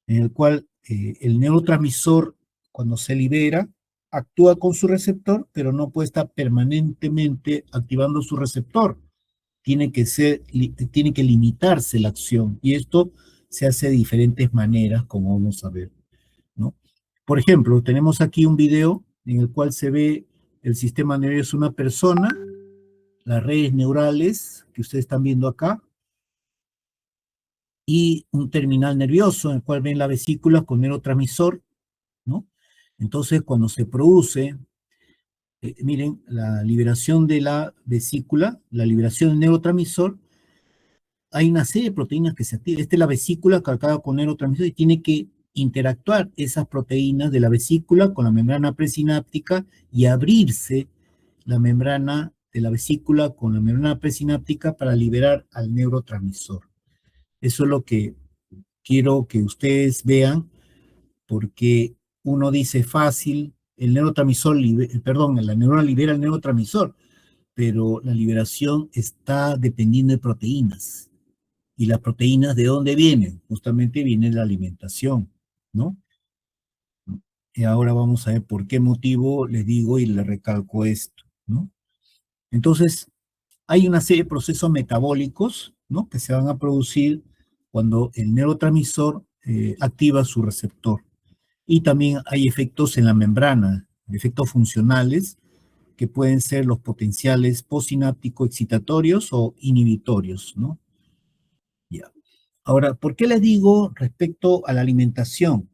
En el cual el neurotransmisor, cuando se libera, actúa con su receptor, pero no puede estar permanentemente activando su receptor. Tiene que limitarse la acción. Y esto se hace de diferentes maneras, como vamos a ver, ¿no? Por ejemplo, tenemos aquí un video en el cual se ve el sistema nervioso de una persona, las redes neurales que ustedes están viendo acá, y un terminal nervioso en el cual ven la vesícula con neurotransmisor, ¿no? Entonces, cuando se produce, miren, la liberación de la vesícula, la liberación del neurotransmisor, hay una serie de proteínas que se activan. Esta es la vesícula cargada con neurotransmisor y tiene que interactuar esas proteínas de la vesícula con la membrana presináptica y abrirse la membrana de la vesícula con la membrana presináptica para liberar al neurotransmisor. Eso es lo que quiero que ustedes vean, porque uno dice fácil, el neurotransmisor, la neurona libera el neurotransmisor, pero la liberación está dependiendo de proteínas. ¿Y las proteínas de dónde vienen? Justamente viene de la alimentación, ¿no? Y ahora vamos a ver por qué motivo les digo y les recalco esto, ¿no? Entonces, hay una serie de procesos metabólicos, ¿no? Que se van a producir cuando el neurotransmisor activa su receptor. Y también hay efectos en la membrana, efectos funcionales, que pueden ser los potenciales postsináptico excitatorios o inhibitorios, ¿no? Ya. Ahora, ¿por qué les digo respecto a la alimentación?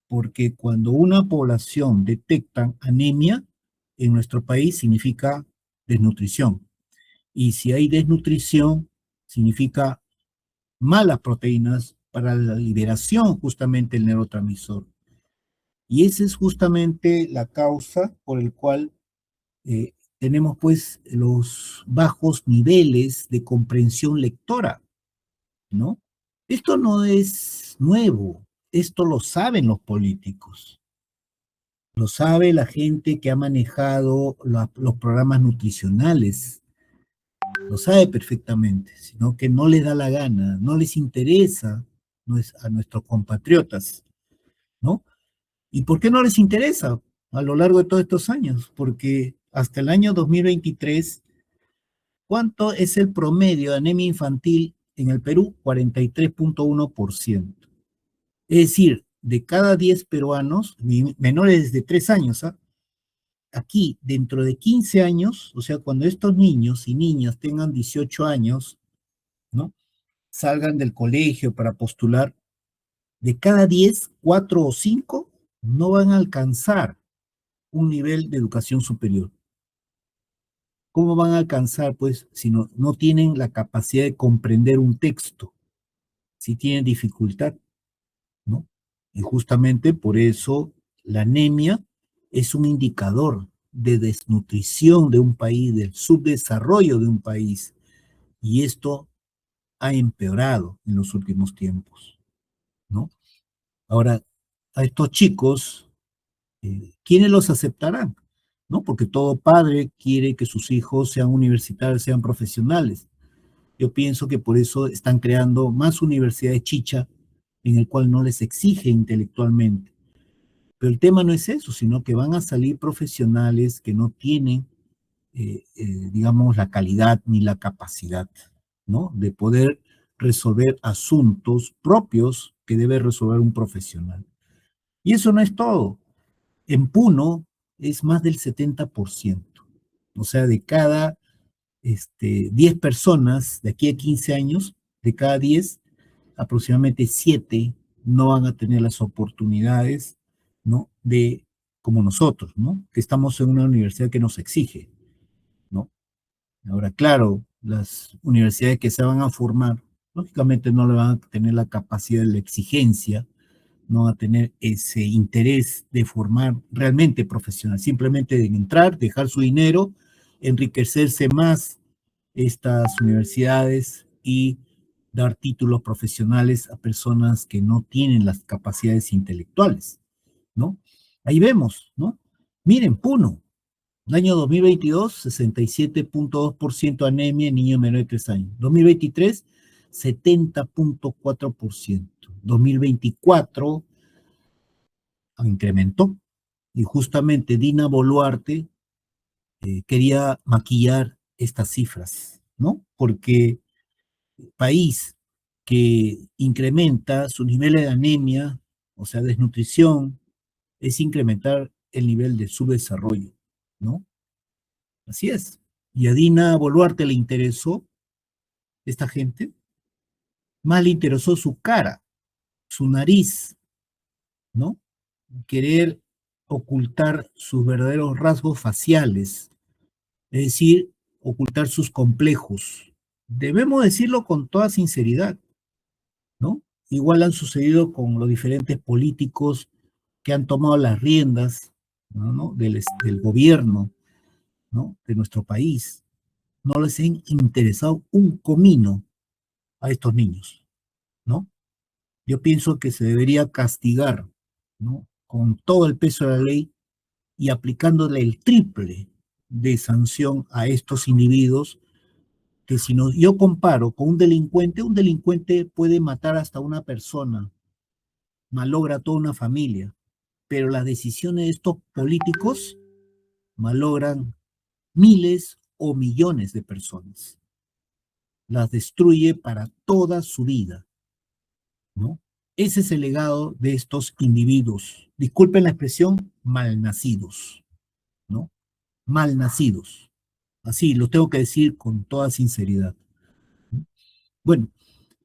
Porque cuando una población detecta anemia, en nuestro país significa desnutrición. Y si hay desnutrición, significa malas proteínas para la liberación justamente del neurotransmisor. Y esa es justamente la causa por el cual tenemos pues los bajos niveles de comprensión lectora, ¿no? Esto no es nuevo, esto lo saben los políticos, lo sabe la gente que ha manejado los programas nutricionales, lo sabe perfectamente, sino que no les da la gana, no les interesa a nuestros compatriotas, ¿no? ¿Y por qué no les interesa a lo largo de todos estos años? Porque hasta el año 2023, ¿cuánto es el promedio de anemia infantil en el Perú? 43.1%. Es decir, de cada 10 peruanos menores de 3 años, ¿ah? Aquí, dentro de 15 años, o sea, cuando estos niños y niñas tengan 18 años, ¿no? Salgan del colegio para postular, de cada 10, 4 o 5 no van a alcanzar un nivel de educación superior. ¿Cómo van a alcanzar, pues, si no tienen la capacidad de comprender un texto? Si tienen dificultad, ¿no? Y justamente por eso la anemia es un indicador de desnutrición de un país, del subdesarrollo de un país. Y esto ha empeorado en los últimos tiempos, ¿no? Ahora, a estos chicos, ¿quiénes los aceptarán? ¿No? Porque todo padre quiere que sus hijos sean universitarios, sean profesionales. Yo pienso que por eso están creando más universidades chicha en el cual no les exige intelectualmente. Pero el tema no es eso, sino que van a salir profesionales que no tienen, digamos, la calidad ni la capacidad, ¿no? De poder resolver asuntos propios que debe resolver un profesional. Y eso no es todo. En Puno es más del 70%. O sea, de cada 10 personas de aquí a 15 años, de cada 10, aproximadamente 7 no van a tener las oportunidades, ¿no? De, como nosotros, ¿no? Que estamos en una universidad que nos exige, ¿no? Ahora, claro, las universidades que se van a formar, lógicamente no le van a tener la capacidad de la exigencia, no van a tener ese interés de formar realmente profesional, simplemente de entrar, dejar su dinero, enriquecerse más estas universidades y dar títulos profesionales a personas que no tienen las capacidades intelectuales, ¿no? Ahí vemos, ¿no? Miren, Puno, el año 2022, 67.2% anemia en niños menores de 3 años. 2023, 70.4%. 2024 incrementó. Y justamente Dina Boluarte quería maquillar estas cifras, ¿no? Porque país que incrementa su nivel de anemia, o sea, desnutrición, es incrementar el nivel de subdesarrollo, ¿no? Así es. Y a Dina Boluarte le interesó esta gente, más le interesó su cara, su nariz, ¿no? Querer ocultar sus verdaderos rasgos faciales, es decir, ocultar sus complejos. Debemos decirlo con toda sinceridad, ¿no? Igual han sucedido con los diferentes políticos que han tomado las riendas, ¿no? Del gobierno, ¿no? De nuestro país. No les han interesado un comino a estos niños, ¿no? Yo pienso que se debería castigar, ¿no? Con todo el peso de la ley y aplicándole el triple de sanción a estos individuos que si no, yo comparo con un delincuente puede matar hasta una persona, malogra toda una familia, pero las decisiones de estos políticos malogran miles o millones de personas. Las destruye para toda su vida, ¿no? Ese es el legado de estos individuos. Disculpen la expresión, malnacidos, ¿no? Malnacidos. Así, lo tengo que decir con toda sinceridad. Bueno,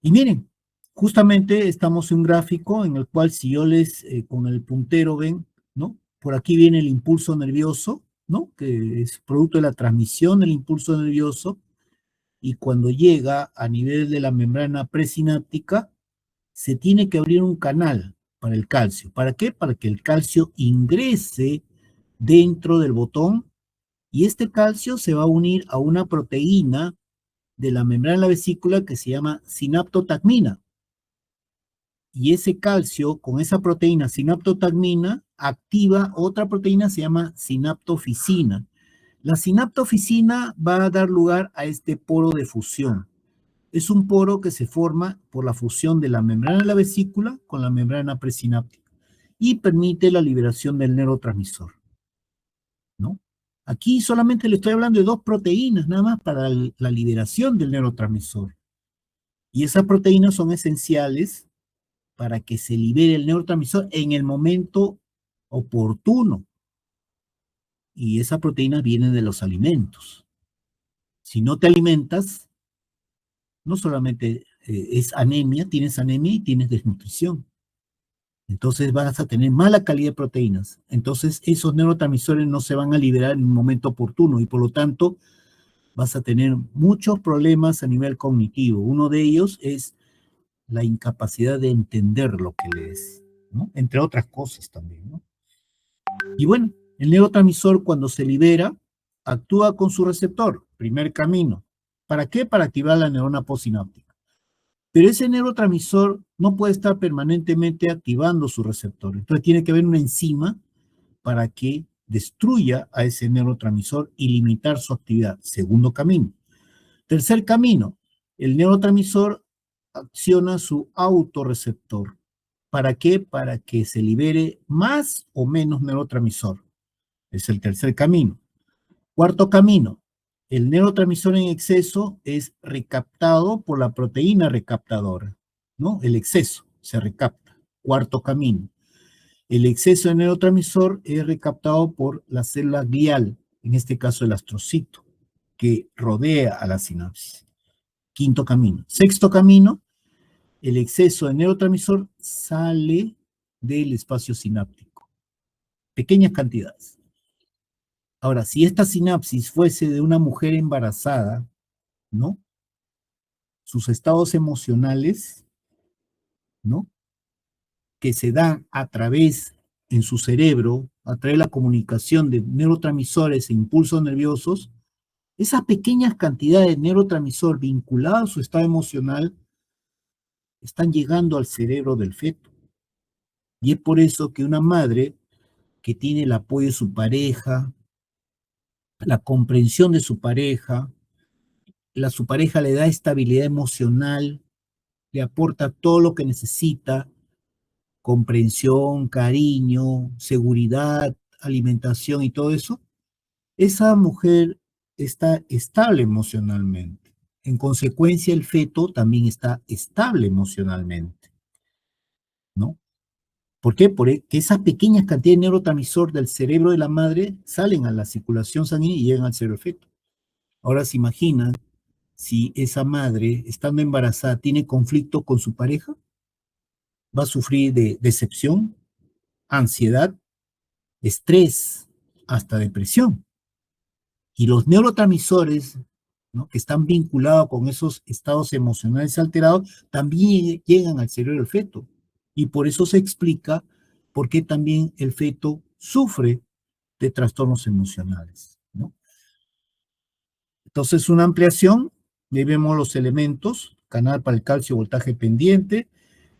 y miren, justamente estamos en un gráfico en el cual si yo les, con el puntero ven, ¿no? Por aquí viene el impulso nervioso, ¿no? Que es producto de la transmisión del impulso nervioso, y cuando llega a nivel de la membrana presináptica, se tiene que abrir un canal para el calcio. ¿Para qué? Para que el calcio ingrese dentro del botón, y este calcio se va a unir a una proteína de la membrana de la vesícula que se llama sinaptotagmina. Y ese calcio con esa proteína sinaptotagmina activa otra proteína, se llama sinaptoficina. La sinaptoficina va a dar lugar a este poro de fusión. Es un poro que se forma por la fusión de la membrana de la vesícula con la membrana presináptica y permite la liberación del neurotransmisor, ¿no? Aquí solamente le estoy hablando de 2 proteínas nada más para la liberación del neurotransmisor. Y esas proteínas son esenciales para que se libere el neurotransmisor en el momento oportuno. Y esa proteína viene de los alimentos. Si no te alimentas, no solamente es anemia, tienes anemia y tienes desnutrición. Entonces vas a tener mala calidad de proteínas. Entonces esos neurotransmisores no se van a liberar en un momento oportuno y por lo tanto vas a tener muchos problemas a nivel cognitivo. Uno de ellos es la incapacidad de entender lo que lees, ¿no? Entre otras cosas también, ¿no? Y bueno, el neurotransmisor cuando se libera, actúa con su receptor, primer camino. ¿Para qué? Para activar la neurona postsináptica. Pero ese neurotransmisor no puede estar permanentemente activando su receptor. Entonces tiene que haber una enzima para que destruya a ese neurotransmisor y limitar su actividad. Segundo camino. Tercer camino, el neurotransmisor acciona su autorreceptor. ¿Para qué? Para que se libere más o menos neurotransmisor. Es el tercer camino. Cuarto camino, El neurotransmisor en exceso es recaptado por la proteína recaptadora, ¿no? El exceso se recapta. Cuarto camino. El exceso de neurotransmisor es recaptado por la célula glial, en este caso el astrocito, que rodea a la sinapsis. Quinto camino. Sexto camino, el exceso de neurotransmisor sale del espacio sináptico. Pequeñas cantidades. Ahora, si esta sinapsis fuese de una mujer embarazada, ¿no? Sus estados emocionales, ¿no? Que se dan a través en su cerebro, a través de la comunicación de neurotransmisores e impulsos nerviosos, esas pequeñas cantidades de neurotransmisor vinculados a su estado emocional están llegando al cerebro del feto. Y es por eso que una madre que tiene el apoyo de su pareja, la comprensión de su pareja, su pareja le da estabilidad emocional, le aporta todo lo que necesita, comprensión, cariño, seguridad, alimentación y todo eso, esa mujer está estable emocionalmente. En consecuencia, el feto también está estable emocionalmente, ¿no? ¿Por qué? Porque esas pequeñas cantidades de neurotransmisor del cerebro de la madre salen a la circulación sanguínea y llegan al cerebro del feto. Ahora se imaginan si esa madre, estando embarazada, tiene conflicto con su pareja, va a sufrir de decepción, ansiedad, estrés, hasta depresión. Y los neurotransmisores, ¿no?, que están vinculados con esos estados emocionales alterados también llegan al cerebro del feto. Y por eso se explica por qué también el feto sufre de trastornos emocionales, ¿no? Entonces, una ampliación, ahí vemos los elementos: canal para el calcio, voltaje pendiente,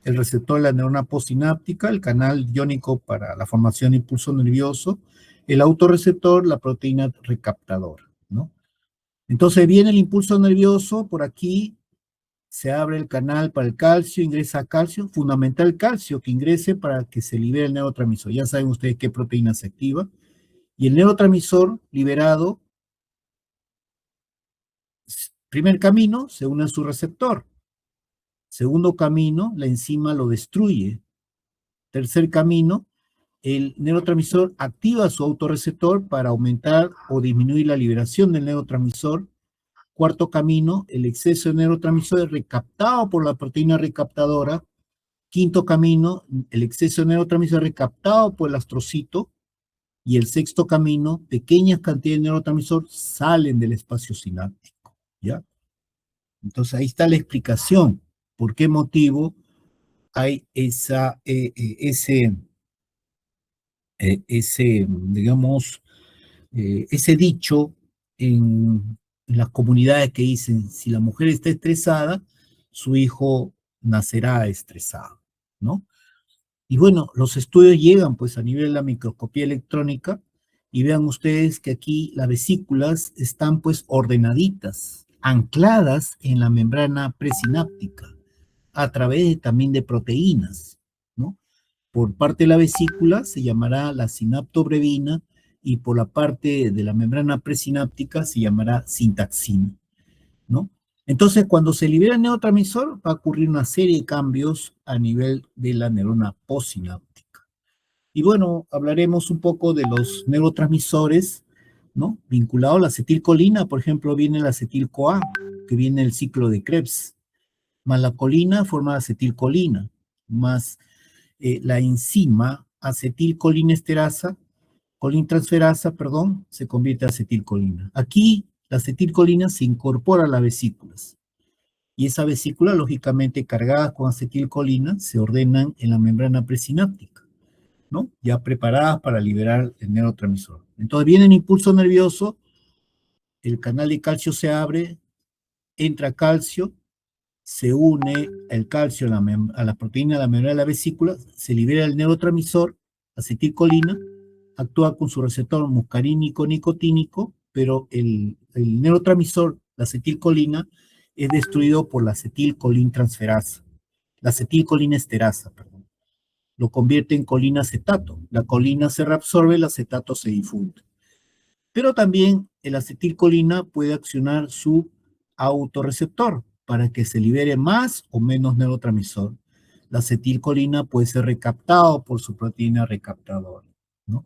el receptor de la neurona postsináptica, el canal iónico para la formación de impulso nervioso, el autorreceptor, la proteína recaptadora, ¿no? Entonces viene el impulso nervioso, por aquí se abre el canal para el calcio, ingresa calcio, fundamental el calcio que ingrese para que se libere el neurotransmisor. Ya saben ustedes qué proteína se activa. Y el neurotransmisor liberado, primer camino, se une a su receptor. Segundo camino, la enzima lo destruye. Tercer camino, el neurotransmisor activa su autorreceptor para aumentar o disminuir la liberación del neurotransmisor. Cuarto camino, el exceso de neurotransmisor es recaptado por la proteína recaptadora. Quinto camino, el exceso de neurotransmisor es recaptado por el astrocito. Y el sexto camino, pequeñas cantidades de neurotransmisor salen del espacio sináptico, ¿ya? Entonces ahí está la explicación por qué motivo hay digamos, ese dicho en las comunidades que dicen: si la mujer está estresada, su hijo nacerá estresado, ¿no? Y bueno, los estudios llegan pues a nivel de la microscopía electrónica y vean ustedes que aquí las vesículas están pues ordenaditas, ancladas en la membrana presináptica a través también de proteínas, ¿no? Por parte de la vesícula se llamará la sinaptobrevina y por la parte de la membrana presináptica se llamará sintaxina, ¿no? Entonces, cuando se libera el neurotransmisor, va a ocurrir una serie de cambios a nivel de la neurona postsináptica. Y bueno, hablaremos un poco de los neurotransmisores, ¿no?, vinculados a la acetilcolina. Por ejemplo, viene la acetil-CoA, que viene el ciclo de Krebs, más la colina forma la acetilcolina, más la enzima acetilcolinesterasa, colintransferasa, perdón, se convierte en acetilcolina. Aquí la acetilcolina se incorpora a las vesículas y esa vesícula, lógicamente cargadas con acetilcolina, se ordenan en la membrana presináptica, ¿no?, ya preparadas para liberar el neurotransmisor. Entonces viene el impulso nervioso, el canal de calcio se abre, entra calcio, se une el calcio a la proteína de la membrana de la vesícula, se libera el neurotransmisor, acetilcolina, actúa con su receptor muscarínico nicotínico, pero el neurotransmisor, la acetilcolina, es destruido por la acetilcolintransferasa, la acetilcolinesterasa, perdón. Lo convierte en colina acetato. La colina se reabsorbe, el acetato se difunde. Pero también el acetilcolina puede accionar su autorreceptor para que se libere más o menos neurotransmisor. La acetilcolina puede ser recaptado por su proteína recaptadora, ¿no?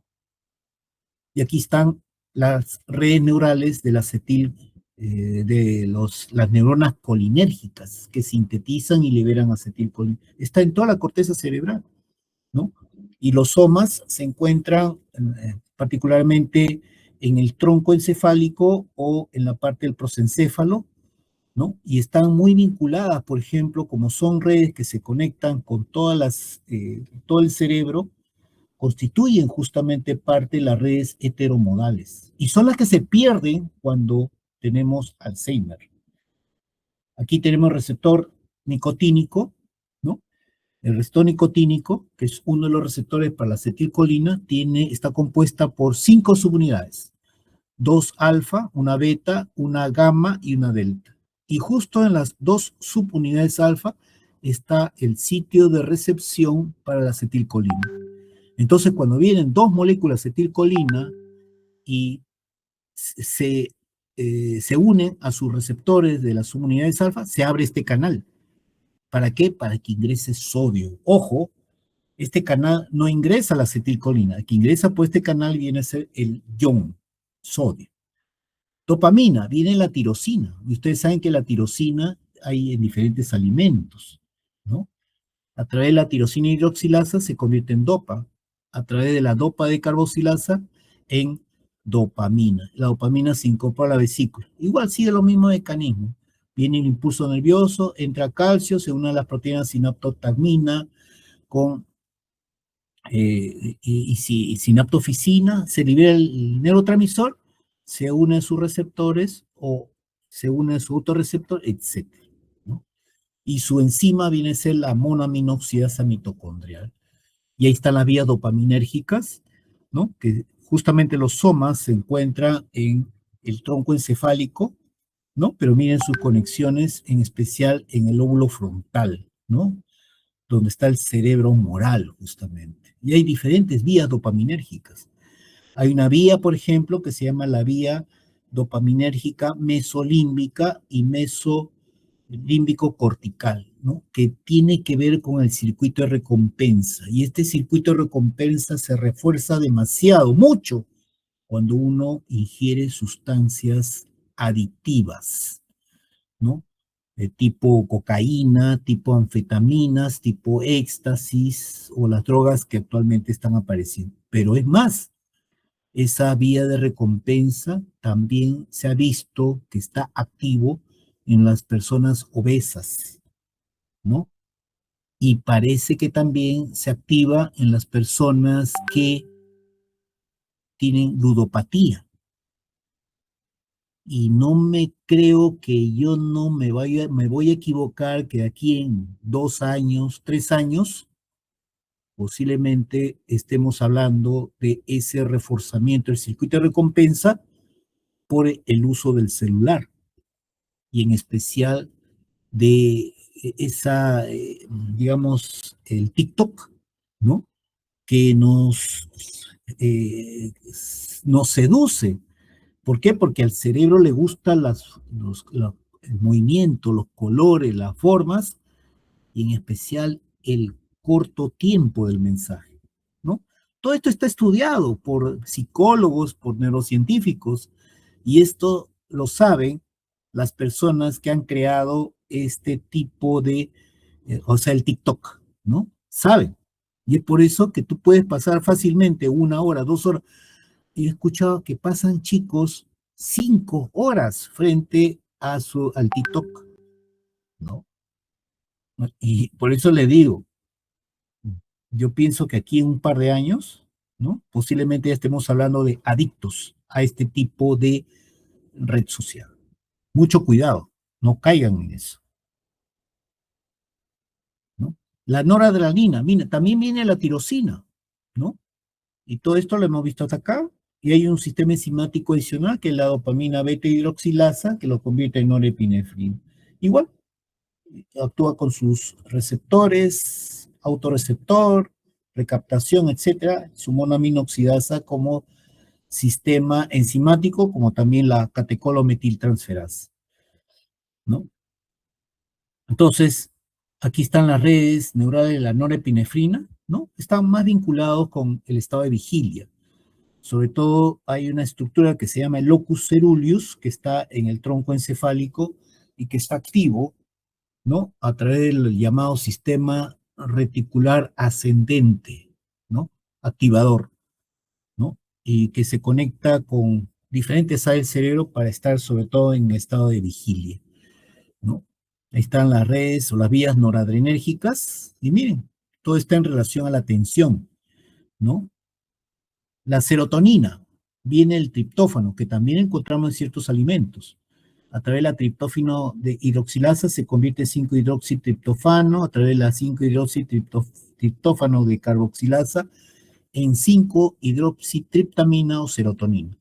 Y aquí están las redes neurales del acetil, las neuronas colinérgicas que sintetizan y liberan acetilcolina. Está en toda la corteza cerebral, ¿no? Y los somas se encuentran particularmente en el tronco encefálico o en la parte del prosencéfalo, ¿no? Y están muy vinculadas, por ejemplo, como son redes que se conectan con todo el cerebro, constituyen justamente parte de las redes heteromodales. Y son las que se pierden cuando tenemos Alzheimer. Aquí tenemos receptor nicotínico, ¿no? El receptor nicotínico, que es uno de los receptores para la acetilcolina, está compuesta por 5 subunidades. 2 alfa, una beta, una gamma y una delta. Y justo en las 2 subunidades alfa está el sitio de recepción para la acetilcolina. Entonces, cuando vienen 2 moléculas de acetilcolina y se unen a sus receptores de las subunidades alfa, se abre este canal. ¿Para qué? Para que ingrese sodio. Ojo, este canal no ingresa la acetilcolina. El que ingresa por este canal viene a ser el ion, sodio. Dopamina, viene la tirosina. Y ustedes saben que la tirosina hay en diferentes alimentos, ¿no? A través de la tirosina hidroxilasa se convierte en dopa. A través de la dopa de carboxilasa en dopamina. La dopamina se incorpora a la vesícula. Igual sigue los mismos mecanismos. Viene el impulso nervioso, entra calcio, se une a las proteínas sinaptotagmina con sinaptofisina, se libera el neurotransmisor, se une a sus receptores o se une a su autorreceptor, etc., ¿no? Y su enzima viene a ser la monoaminoxidasa mitocondrial. Y ahí están las vías dopaminérgicas, ¿no? Que justamente los somas se encuentran en el tronco encefálico, ¿no? Pero miren sus conexiones, en especial en el lóbulo frontal, ¿no? Donde está el cerebro moral, justamente. Y hay diferentes vías dopaminérgicas. Hay una vía, por ejemplo, que se llama la vía dopaminérgica mesolímbica y mesolímbico cortical, ¿no? Que tiene que ver con el circuito de recompensa. Y este circuito de recompensa se refuerza demasiado, mucho, cuando uno ingiere sustancias adictivas, ¿no? De tipo cocaína, tipo anfetaminas, tipo éxtasis o las drogas que actualmente están apareciendo. Pero es más, esa vía de recompensa también se ha visto que está activo en las personas obesas, ¿no? Y parece que también se activa en las personas que tienen ludopatía. Y no me creo que yo no me voy a equivocar, que aquí en 2 años, 3 años, posiblemente estemos hablando de ese reforzamiento del circuito de recompensa por el uso del celular y en especial de esa, digamos, el TikTok, ¿no? Que nos seduce. ¿Por qué? Porque al cerebro le gustan el movimiento, los colores, las formas, y en especial el corto tiempo del mensaje, ¿no? Todo esto está estudiado por psicólogos, por neurocientíficos, y esto lo saben las personas que han creado este tipo de, o sea, el TikTok, ¿no? Saben. Y es por eso que tú puedes pasar fácilmente 1 hora, 2 horas. Y he escuchado que pasan chicos 5 horas frente al TikTok, ¿no? Y por eso le digo, yo pienso que aquí en un par de años, ¿no? Posiblemente ya estemos hablando de adictos a este tipo de red social. Mucho cuidado, no caigan en eso, ¿no? La noradrenalina, mira, también viene la tirosina, ¿no? Y todo esto lo hemos visto hasta acá. Y hay un sistema enzimático adicional que es la dopamina beta hidroxilasa que lo convierte en norepinefrina. Igual, actúa con sus receptores, autorreceptor, recaptación, etcétera, su monoaminoxidasa como sistema enzimático, como también la catecolometiltransferasa, ¿no? Entonces, aquí están las redes neurales de la norepinefrina, ¿no? Están más vinculados con el estado de vigilia. Sobre todo hay una estructura que se llama el locus ceruleus, que está en el tronco encefálico y que está activo, ¿no? A través del llamado sistema reticular ascendente, ¿no? Activador, ¿no? Y que se conecta con diferentes áreas del cerebro para estar sobre todo en estado de vigilia, ¿no? Ahí están las redes o las vías noradrenérgicas y miren, todo está en relación a la atención, ¿no? La serotonina, viene el triptófano, que también encontramos en ciertos alimentos. A través de la triptófano de hidroxilasa se convierte en 5-hidroxitriptofano, a través de la 5-hidroxitriptófano de carboxilasa en 5-hidroxitriptamina o serotonina.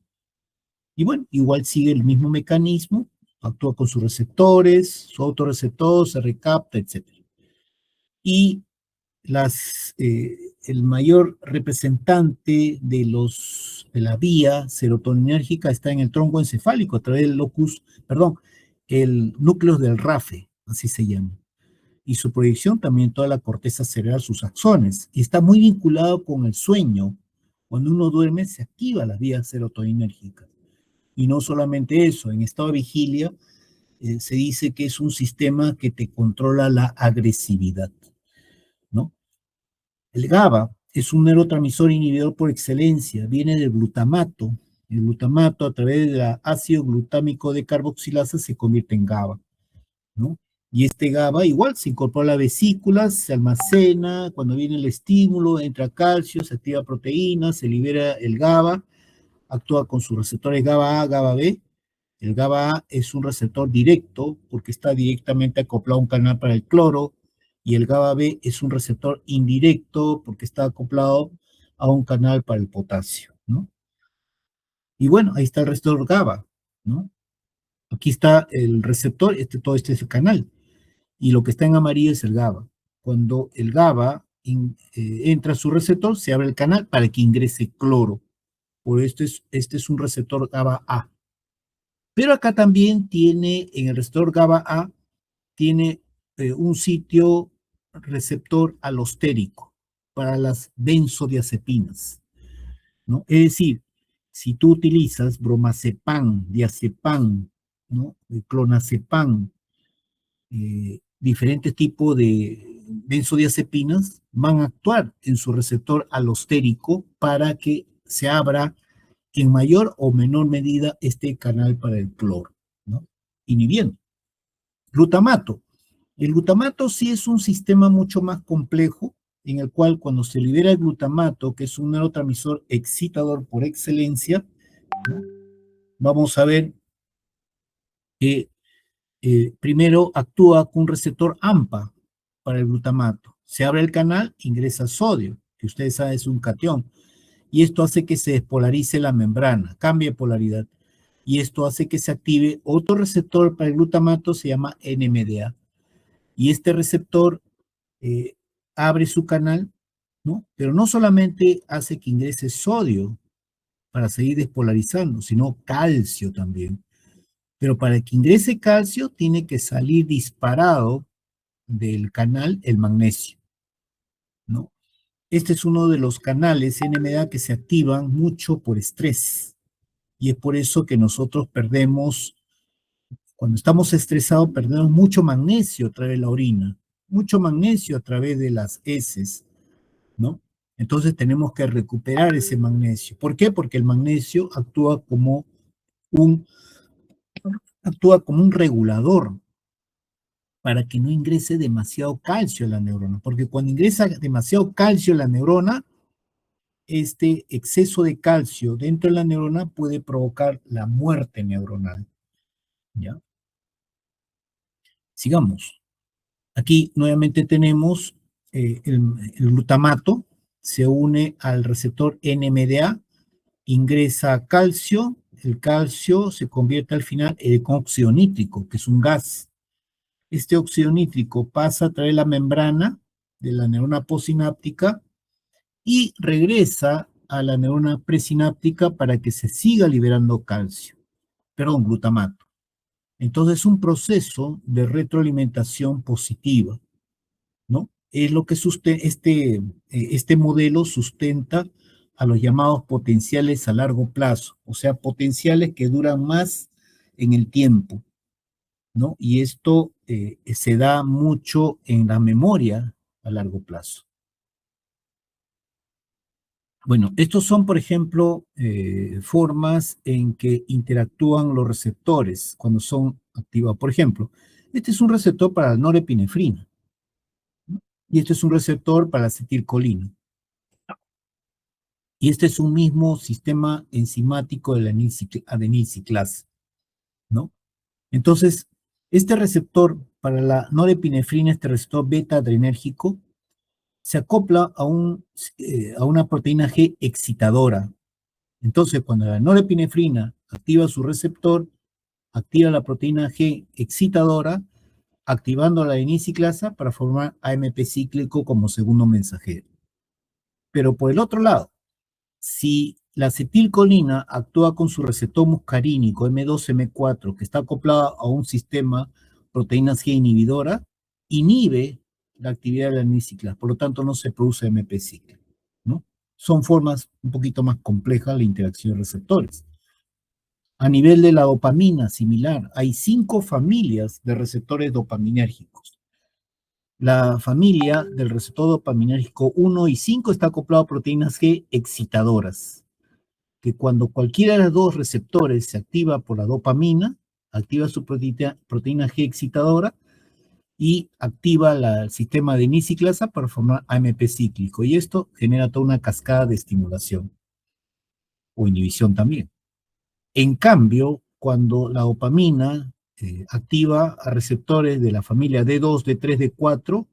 Y bueno, igual sigue el mismo mecanismo, actúa con sus receptores, su autorreceptor, se recapta, etc. Y el mayor representante de la vía serotoninérgica está en el tronco encefálico, a través del el núcleo del RAFE, así se llama. Y su proyección también toda la corteza cerebral, sus axones. Y está muy vinculado con el sueño. Cuando uno duerme, se activa las vías serotoninérgicas. Y no solamente eso, en estado de vigilia se dice que es un sistema que te controla la agresividad, ¿no? El GABA es un neurotransmisor inhibidor por excelencia, viene del glutamato. El glutamato a través del ácido glutámico de carboxilasa se convierte en GABA, ¿no? Y este GABA igual se incorpora a la vesícula, se almacena, cuando viene el estímulo, entra calcio, se activa proteína, se libera el GABA, actúa con sus receptores GABA A, GABA B. El GABA A es un receptor directo porque está directamente acoplado a un canal para el cloro, y el GABA B es un receptor indirecto porque está acoplado a un canal para el potasio, ¿no? Y bueno, ahí está el receptor GABA, ¿no? Aquí está el receptor, todo este es el canal, y lo que está en amarillo es el GABA. Cuando el GABA entra a su receptor, se abre el canal para que ingrese cloro. Por esto este es un receptor GABA A. Pero acá también tiene, en el receptor GABA A, tiene un sitio receptor alostérico para las benzodiazepinas, ¿no? Es decir, si tú utilizas bromazepam, diazepam, ¿no? Clonazepam, diferentes tipos de benzodiazepinas van a actuar en su receptor alostérico para que se abra en mayor o menor medida este canal para el cloro, ¿no? Inhibiendo. Glutamato. El glutamato sí es un sistema mucho más complejo, en el cual cuando se libera el glutamato, que es un neurotransmisor excitador por excelencia, ¿no? Vamos a ver que primero actúa con un receptor AMPA para el glutamato. Se abre el canal, ingresa sodio, que ustedes saben es un catión, y esto hace que se despolarice la membrana, cambie de polaridad, y esto hace que se active otro receptor para el glutamato, se llama NMDA, y este receptor eh, abre su canal, ¿no? Pero no solamente hace que ingrese sodio para seguir despolarizando, sino calcio también. Pero para que ingrese calcio tiene que salir disparado del canal el magnesio, ¿no? Este es uno de los canales NMDA que se activan mucho por estrés. Y es por eso que nosotros perdemos, cuando estamos estresados, perdemos mucho magnesio a través de la orina, mucho magnesio a través de las heces, ¿no? Entonces tenemos que recuperar ese magnesio. ¿Por qué? Porque el magnesio un, actúa como un regulador para que no ingrese demasiado calcio a la neurona. Porque cuando ingresa demasiado calcio a la neurona, este exceso de calcio dentro de la neurona puede provocar la muerte neuronal. ¿Ya? Sigamos. Aquí nuevamente tenemos el glutamato, se une al receptor NMDA, ingresa calcio, el calcio se convierte al final en óxido nítrico, que es un gas. Este óxido nítrico pasa a través de la membrana de la neurona postsináptica y regresa a la neurona presináptica para que se siga liberando glutamato. Entonces, es un proceso de retroalimentación positiva, ¿no? Es lo que este modelo sustenta a los llamados potenciales a largo plazo, o sea, potenciales que duran más en el tiempo, ¿no? Y esto se da mucho en la memoria a largo plazo. Bueno, estos son, por ejemplo, formas en que interactúan los receptores cuando son activados. Por ejemplo, este es un receptor para la norepinefrina, ¿no? Y este es un receptor para la acetilcolina. Y este es un mismo sistema enzimático de la adenilciclasa, ¿no? Entonces, este receptor para la norepinefrina, este receptor beta adrenérgico, se acopla a una proteína G excitadora. Entonces, cuando la norepinefrina activa su receptor, activa la proteína G excitadora, activando la adenilciclasa para formar AMP cíclico como segundo mensajero. Pero por el otro lado, si la acetilcolina actúa con su receptor muscarínico M2-M4, que está acoplado a un sistema proteínas G inhibidora, inhibe la actividad de la adenilciclasa, por lo tanto no se produce AMP cíclico, ¿no? Son formas un poquito más complejas de la interacción de receptores. A nivel de la dopamina, similar, hay 5 familias de receptores dopaminérgicos. La familia del receptor dopaminérgico 1 y 5 está acoplado a proteínas G excitadoras, que cuando cualquiera de los dos receptores se activa por la dopamina, activa su proteína G excitadora y activa el sistema de adenilciclasa para formar AMP cíclico. Y esto genera toda una cascada de estimulación o inhibición también. En cambio, cuando la dopamina activa a receptores de la familia D2, D3, D4,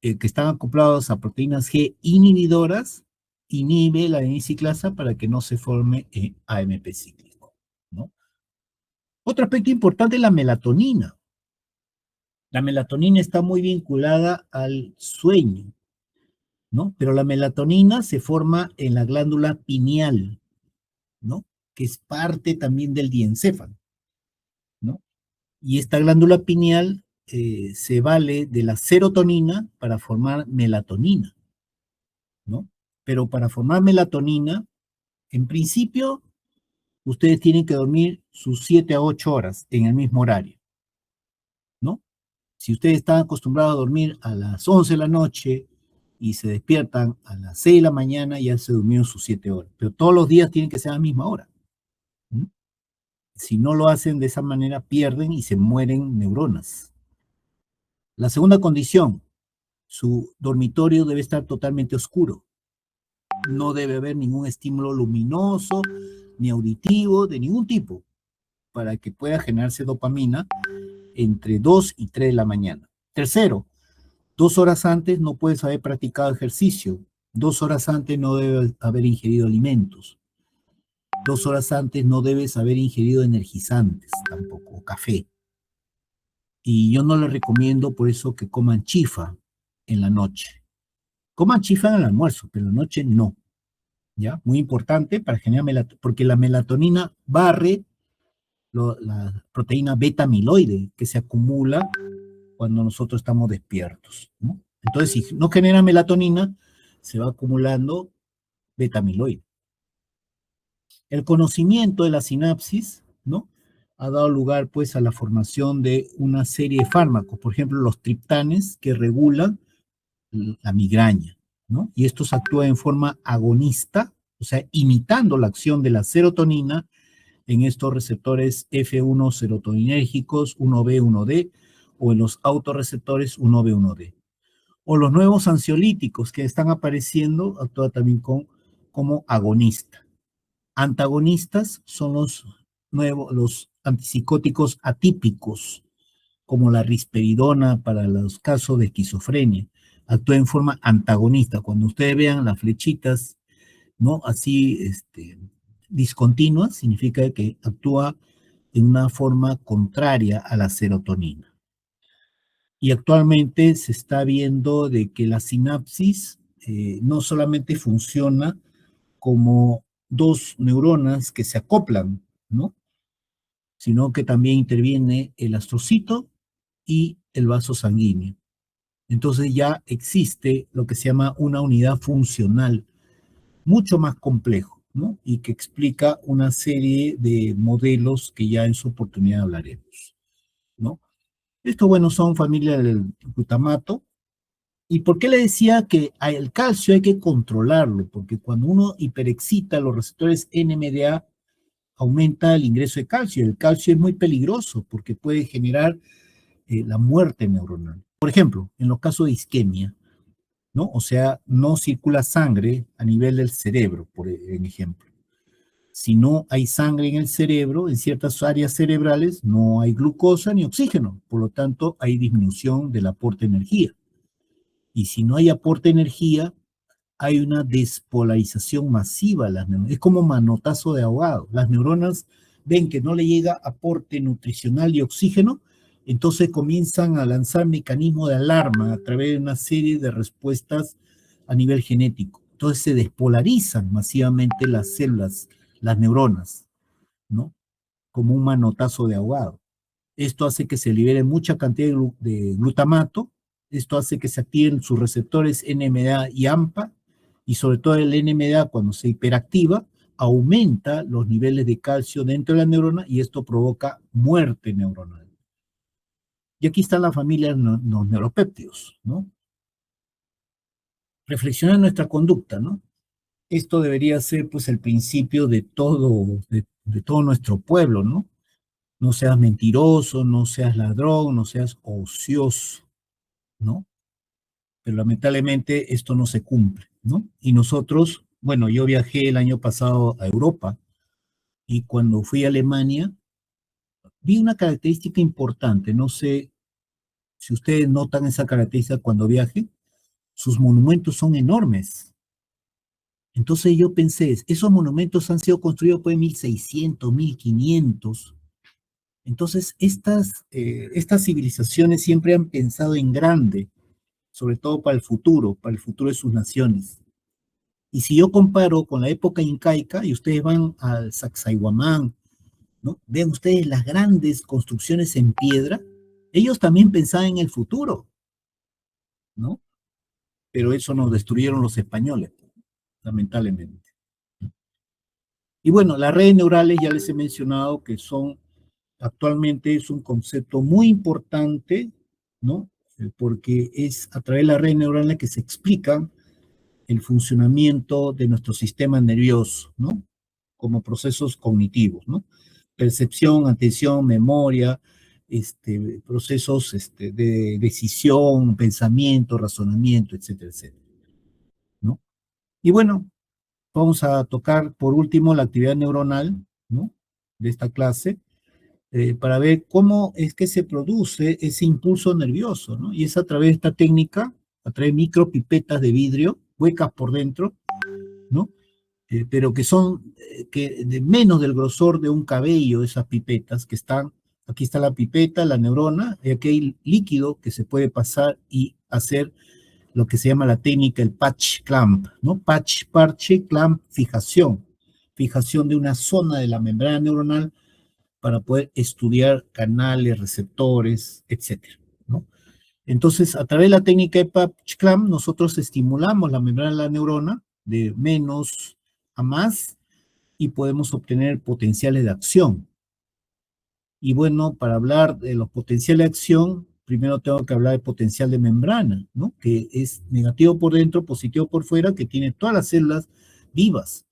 que están acoplados a proteínas G inhibidoras, inhibe la adenilciclasa para que no se forme AMP cíclico, ¿no? Otro aspecto importante es la melatonina. La melatonina está muy vinculada al sueño, ¿no? Pero la melatonina se forma en la glándula pineal, ¿no? Que es parte también del diencéfalo, ¿no? Y esta glándula pineal se vale de la serotonina para formar melatonina, ¿no? Pero para formar melatonina, en principio, ustedes tienen que dormir sus 7 a 8 horas en el mismo horario, ¿no? Si ustedes están acostumbrados a dormir a las 11 de la noche y se despiertan a las 6 de la mañana, ya se durmieron sus 7 horas. Pero todos los días tienen que ser a la misma hora, ¿no? Si no lo hacen de esa manera, pierden y se mueren neuronas. La segunda condición, su dormitorio debe estar totalmente oscuro. No debe haber ningún estímulo luminoso ni auditivo de ningún tipo para que pueda generarse dopamina entre 2 y 3 de la mañana. Tercero, 2 horas antes no puedes haber practicado ejercicio. 2 horas antes no debes haber ingerido alimentos. 2 horas antes no debes haber ingerido energizantes tampoco, café. Y yo no les recomiendo por eso que coman chifa en la noche. Coman chifa en el almuerzo, pero en la noche no. ¿Ya? Muy importante para generar melatonina, porque la melatonina barre la proteína beta amiloide que se acumula cuando nosotros estamos despiertos, ¿no? Entonces, si no genera melatonina, se va acumulando beta amiloide. El conocimiento de la sinapsis, ¿no? Ha dado lugar, pues, a la formación de una serie de fármacos, por ejemplo, los triptanes que regulan la migraña, ¿no? Y estos actúan en forma agonista, o sea, imitando la acción de la serotonina en estos receptores F1 serotoninérgicos 1B, 1D, o en los autorreceptores 1B, 1D. O los nuevos ansiolíticos que están apareciendo actúan también como agonista. Antagonistas son los antipsicóticos atípicos, como la risperidona para los casos de esquizofrenia. Actúa en forma antagonista. Cuando ustedes vean las flechitas, ¿no? Así, discontinuas, significa que actúa en una forma contraria a la serotonina. Y actualmente se está viendo de que la sinapsis no solamente funciona como dos neuronas que se acoplan, ¿no? Sino que también interviene el astrocito y el vaso sanguíneo. Entonces ya existe lo que se llama una unidad funcional mucho más complejo, ¿no? Y que explica una serie de modelos que ya en su oportunidad hablaremos, ¿no? Estos, bueno, son familia del glutamato. ¿Y por qué le decía que el calcio hay que controlarlo? Porque cuando uno hiperexcita los receptores NMDA, aumenta el ingreso de calcio. El calcio es muy peligroso porque puede generar la muerte neuronal. Por ejemplo, en los casos de isquemia, ¿no? O sea, no circula sangre a nivel del cerebro, por ejemplo. Si no hay sangre en el cerebro, en ciertas áreas cerebrales, no hay glucosa ni oxígeno. Por lo tanto, hay disminución del aporte de energía. Y si no hay aporte de energía, hay una despolarización masiva a las neuronas. Es como manotazo de ahogado. Las neuronas ven que no le llega aporte nutricional y oxígeno, entonces comienzan a lanzar mecanismos de alarma a través de una serie de respuestas a nivel genético. Entonces se despolarizan masivamente las células, las neuronas, ¿no? Como un manotazo de ahogado. Esto hace que se libere mucha cantidad de glutamato, esto hace que se activen sus receptores NMDA y AMPA, y sobre todo el NMDA cuando se hiperactiva, aumenta los niveles de calcio dentro de la neurona y esto provoca muerte neuronal. Y aquí está la familia de los neuropéptidos, ¿no? Reflexionar nuestra conducta, ¿no? Esto debería ser pues el principio de todo nuestro pueblo, ¿no? No seas mentiroso, no seas ladrón, no seas ocioso, ¿no? Pero lamentablemente esto no se cumple, ¿no? Y nosotros, bueno, yo viajé el año pasado a Europa y cuando fui a Alemania vi una característica importante, no sé si ustedes notan esa característica cuando viajen, sus monumentos son enormes. Entonces yo pensé, esos monumentos han sido construidos pues en 1600, 1500. Entonces estas civilizaciones siempre han pensado en grande, sobre todo para el futuro de sus naciones. Y si yo comparo con la época incaica, y ustedes van al Sacsayhuamán, ¿no? Vean ustedes las grandes construcciones en piedra, ellos también pensaban en el futuro, ¿no? Pero eso nos destruyeron los españoles, lamentablemente. Y bueno, las redes neurales ya les he mencionado que son, actualmente es un concepto muy importante, ¿no? Porque es a través de las redes neurales que se explican el funcionamiento de nuestro sistema nervioso, ¿no? Como procesos cognitivos, ¿no? Percepción, atención, memoria, procesos de decisión, pensamiento, razonamiento, etcétera, etcétera, ¿no? Y bueno, vamos a tocar por último la actividad neuronal, ¿no? De esta clase, para ver cómo es que se produce ese impulso nervioso, ¿no? Y es a través de esta técnica, a través de micropipetas de vidrio, huecas por dentro, ¿no? Pero que son que de menos del grosor de un cabello, esas pipetas que están, aquí está la pipeta, la neurona, y aquí hay líquido que se puede pasar y hacer lo que se llama la técnica, el patch clamp, ¿no? Patch, parche, clamp, fijación. Fijación de una zona de la membrana neuronal para poder estudiar canales, receptores, etcétera, ¿no? Entonces, a través de la técnica de patch clamp, nosotros estimulamos la membrana de la neurona de menos a más y podemos obtener potenciales de acción. Y bueno, para hablar de los potenciales de acción, primero tengo que hablar de potencial de membrana, ¿no? Que es negativo por dentro, positivo por fuera, que tiene todas las células vivas.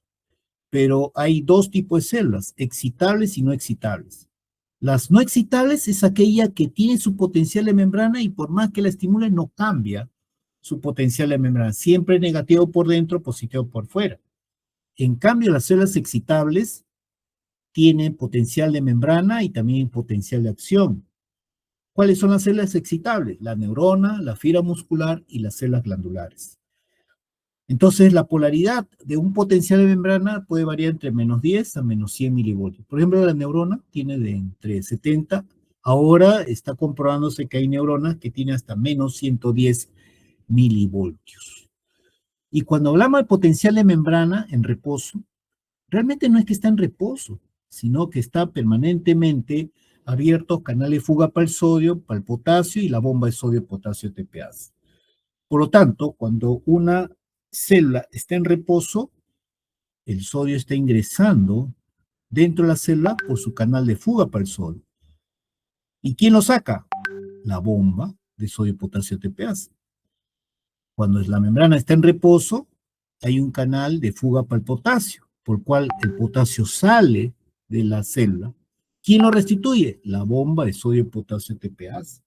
Pero hay dos tipos de células, excitables y no excitables. Las no excitables es aquella que tiene su potencial de membrana y por más que la estimule no cambia su potencial de membrana. Siempre negativo por dentro, positivo por fuera. En cambio, las células excitables tienen potencial de membrana y también potencial de acción. ¿Cuáles son las células excitables? La neurona, la fibra muscular y las células glandulares. Entonces, la polaridad de un potencial de membrana puede variar entre menos 10 a menos 100 milivoltios. Por ejemplo, la neurona tiene de entre 70, ahora está comprobándose que hay neuronas que tienen hasta menos 110 milivoltios. Y cuando hablamos de potencial de membrana en reposo, realmente no es que está en reposo, sino que está permanentemente abiertos canales de fuga para el sodio, para el potasio y la bomba de sodio-potasio TPase. Por lo tanto, cuando una célula está en reposo, el sodio está ingresando dentro de la célula por su canal de fuga para el sodio. ¿Y quién lo saca? La bomba de sodio-potasio TPase. Cuando la membrana está en reposo, hay un canal de fuga para el potasio, por el cual el potasio sale de la célula. ¿Quién lo restituye? La bomba de sodio-potasio TPase.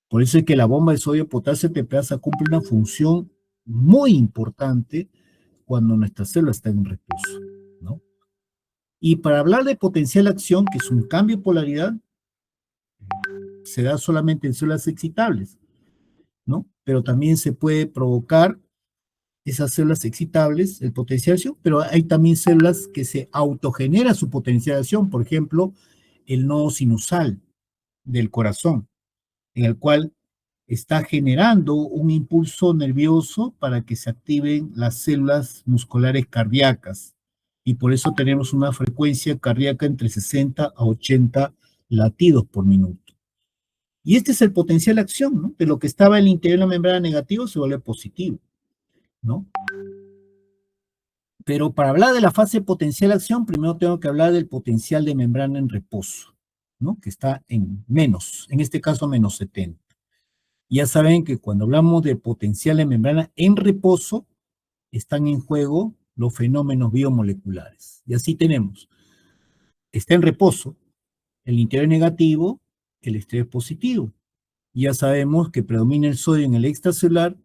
Por eso es que la bomba de sodio-potasio TPase cumple una función muy importante cuando nuestra célula está en reposo, ¿no? Y para hablar de potencial de acción, que es un cambio de polaridad, se da solamente en células excitables, ¿no? Pero también se puede provocar esas células excitables, el potencial de acción, pero hay también células que se autogenera su potencial de acción, por ejemplo, el nodo sinusal del corazón, en el cual está generando un impulso nervioso para que se activen las células musculares cardíacas. Y por eso tenemos una frecuencia cardíaca entre 60 a 80 latidos por minuto. Y este es el potencial de acción, ¿no? De lo que estaba en el interior de la membrana negativo se vuelve positivo, ¿no? Pero para hablar de la fase potencial de acción, primero tengo que hablar del potencial de membrana en reposo, ¿no? Que está en menos, en este caso menos 70. Ya saben que cuando hablamos de potencial de membrana en reposo, están en juego los fenómenos biomoleculares. Y así tenemos, está en reposo, el interior negativo, el exterior positivo. Ya sabemos que predomina el sodio en el extracelular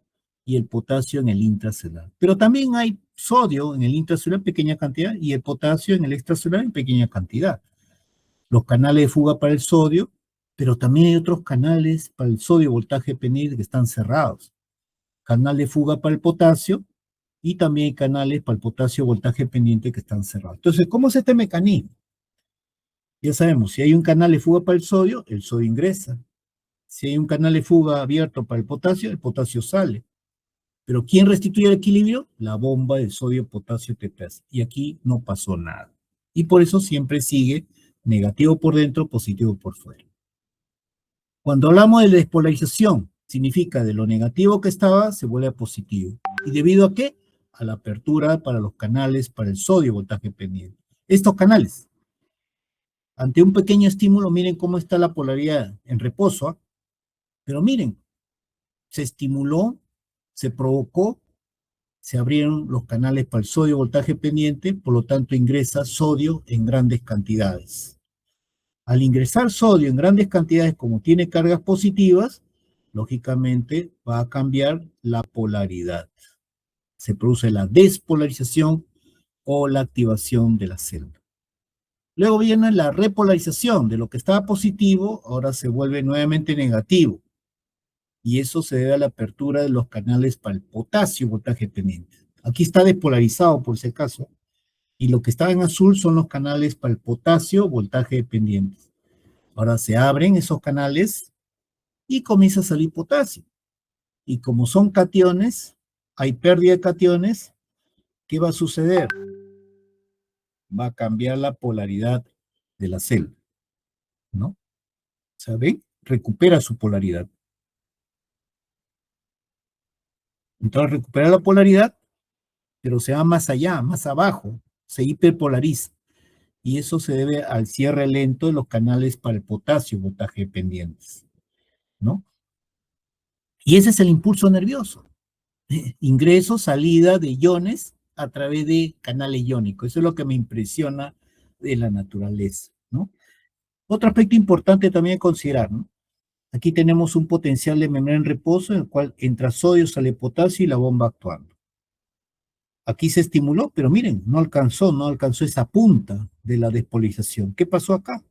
y el potasio en el intracelular. Pero también hay sodio en el intracelular en pequeña cantidad y el potasio en el extracelular en pequeña cantidad. Los canales de fuga para el sodio, pero también hay otros canales para el sodio voltaje dependiente que están cerrados. Canal de fuga para el potasio y también hay canales para el potasio voltaje dependiente que están cerrados. Entonces, ¿cómo es este mecanismo? Ya sabemos, si hay un canal de fuga para el sodio ingresa. Si hay un canal de fuga abierto para el potasio sale. Pero ¿quién restituye el equilibrio? La bomba de sodio-potasio TPase. Y aquí no pasó nada. Y por eso siempre sigue negativo por dentro, positivo por fuera. Cuando hablamos de despolarización, significa de lo negativo que estaba se vuelve a positivo. ¿Y debido a qué? A la apertura para los canales para el sodio voltaje pendiente. Estos canales, ante un pequeño estímulo, miren cómo está la polaridad en reposo, ¿eh? Pero miren, se estimuló, se provocó, se abrieron los canales para el sodio voltaje pendiente, por lo tanto ingresa sodio en grandes cantidades. Al ingresar sodio en grandes cantidades, como tiene cargas positivas, lógicamente va a cambiar la polaridad. Se produce la despolarización o la activación de la célula. Luego viene la repolarización, de lo que estaba positivo, ahora se vuelve nuevamente negativo. Y eso se debe a la apertura de los canales para el potasio voltaje pendiente. Aquí está despolarizado por si acaso, y lo que está en azul son los canales para el potasio voltaje dependiente. Ahora se abren esos canales y comienza a salir potasio. Y como son cationes, hay pérdida de cationes, ¿qué va a suceder? Va a cambiar la polaridad de la célula, ¿no? ¿Saben? Recupera su polaridad. Entonces recupera la polaridad, pero se va más allá, más abajo, se hiperpolariza. Y eso se debe al cierre lento de los canales para el potasio voltaje dependientes, ¿no? Y ese es el impulso nervioso. Ingreso, salida de iones a través de canales iónicos. Eso es lo que me impresiona de la naturaleza, ¿no? Otro aspecto importante también a considerar, ¿no? Aquí tenemos un potencial de membrana en reposo en el cual entra sodio, sale potasio y la bomba actuando. Aquí se estimuló, pero miren, no alcanzó esa punta de la despolarización. ¿Qué pasó acá?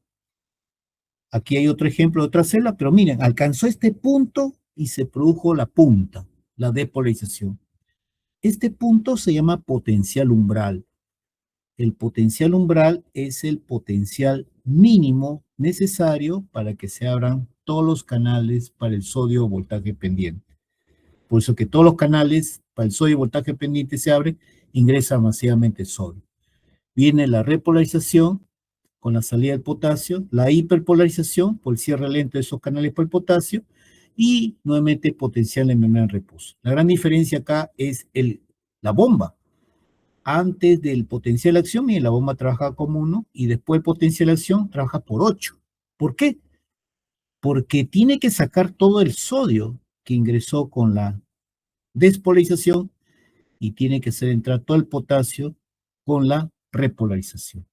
Aquí hay otro ejemplo de otra célula, pero miren, alcanzó este punto y se produjo la punta, la depolarización. Este punto se llama potencial umbral. El potencial umbral es el potencial mínimo necesario para que se abran todos los canales para el sodio voltaje pendiente. Por eso que todos los canales para el sodio, voltaje pendiente se abre, ingresa masivamente sodio. Viene la repolarización con la salida del potasio, la hiperpolarización por el cierre lento de esos canales por el potasio, y nuevamente potencial en membrana de reposo. La gran diferencia acá es la bomba. Antes del potencial de acción, la bomba trabaja como 1 y después el potencial de acción trabaja por 8. ¿Por qué? Porque tiene que sacar todo el sodio que ingresó con la despolarización y tiene que hacer entrar todo el potasio con la repolarización.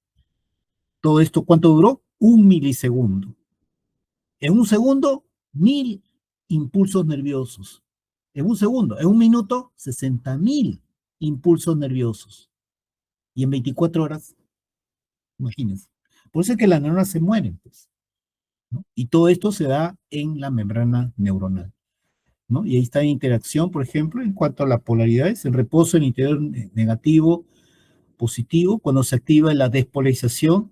Todo esto, ¿cuánto duró? 1 milisegundo. En 1 segundo, 1000 impulsos nerviosos. En 1 segundo, en 1 minuto, 60.000 impulsos nerviosos. Y en 24 horas, imagínense. Por eso es que las neuronas se mueren, pues, ¿no? Y todo esto se da en la membrana neuronal, ¿no? Y ahí está la interacción, por ejemplo, en cuanto a las polaridades, el reposo en el interior negativo, positivo, cuando se activa la despolarización,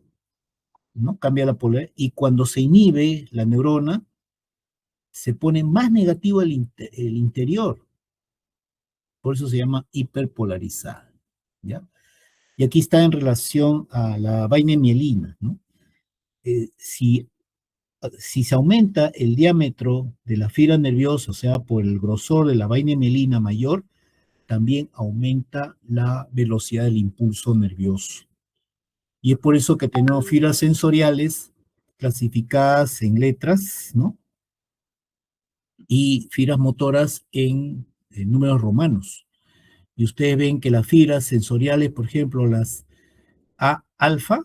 ¿no? Cambia la polaridad, y cuando se inhibe la neurona, se pone más negativo el interior. Por eso se llama hiperpolarizada, ¿ya? Y aquí está en relación a la vaina mielina, ¿no? Si se aumenta el diámetro de la fibra nerviosa, o sea, por el grosor de la vaina mielina mayor, también aumenta la velocidad del impulso nervioso. Y es por eso que tenemos fibras sensoriales clasificadas en letras, ¿no? Y fibras motoras en números romanos. Y ustedes ven que las fibras sensoriales, por ejemplo, las A alfa,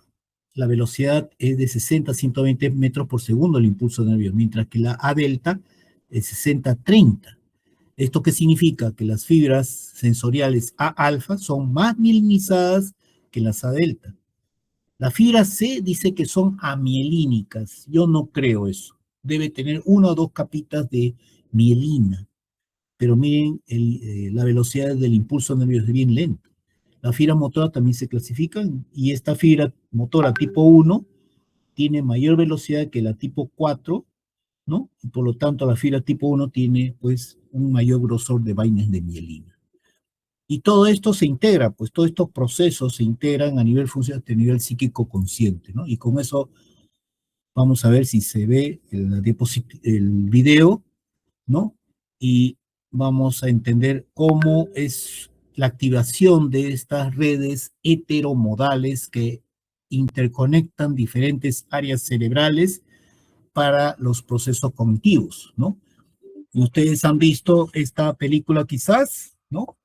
la velocidad es de 60 a 120 metros por segundo el impulso nervioso, mientras que la A delta es 60 a 30. ¿Esto qué significa? Que las fibras sensoriales A alfa son más mielinizadas que las A delta. La fibra C dice que son amielínicas. Yo no creo eso. Debe tener 1 o 2 capitas de mielina. Pero miren, la velocidad del impulso nervioso es bien lenta. Las fibras motoras también se clasifican y esta fibra motora tipo 1 tiene mayor velocidad que la tipo 4, ¿no? Y por lo tanto la fibra tipo 1 tiene pues un mayor grosor de vainas de mielina. Y todo esto se integra, pues todos estos procesos se integran a nivel funcional, a nivel psíquico consciente, ¿no? Y con eso vamos a ver si se ve el video, ¿no? Y vamos a entender cómo es la activación de estas redes heteromodales que interconectan diferentes áreas cerebrales para los procesos cognitivos, ¿no? Y ustedes han visto esta película quizás, ¿no?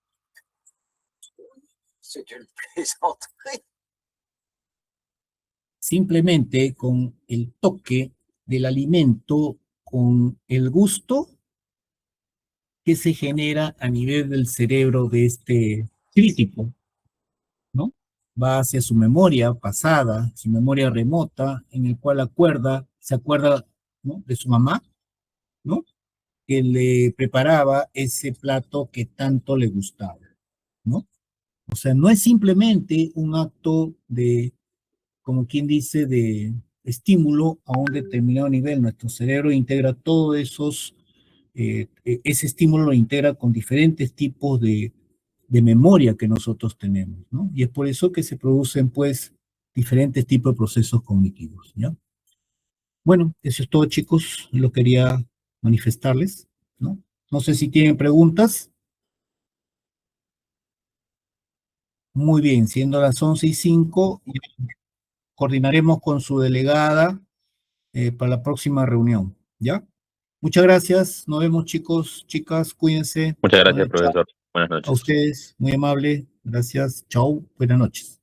Simplemente con el toque del alimento, con el gusto que se genera a nivel del cerebro de este crítico, ¿no? Va hacia su memoria pasada, su memoria remota, en el cual se acuerda, ¿no? De su mamá, ¿no? Que le preparaba ese plato que tanto le gustaba, ¿no? O sea, no es simplemente un acto de, como quien dice, de estímulo a un determinado nivel. Nuestro cerebro integra todos esos, ese estímulo lo integra con diferentes tipos de memoria que nosotros tenemos, ¿no? Y es por eso que se producen, pues, diferentes tipos de procesos cognitivos, ¿ya? Bueno, eso es todo, chicos, lo quería manifestarles, ¿no? No sé si tienen preguntas. Muy bien, siendo las 11:05, coordinaremos con su delegada para la próxima reunión, ¿ya? Muchas gracias, nos vemos, chicos, chicas, cuídense. Muchas gracias, profesor. Buenas A noches. ustedes, muy amable, gracias, chao, buenas noches.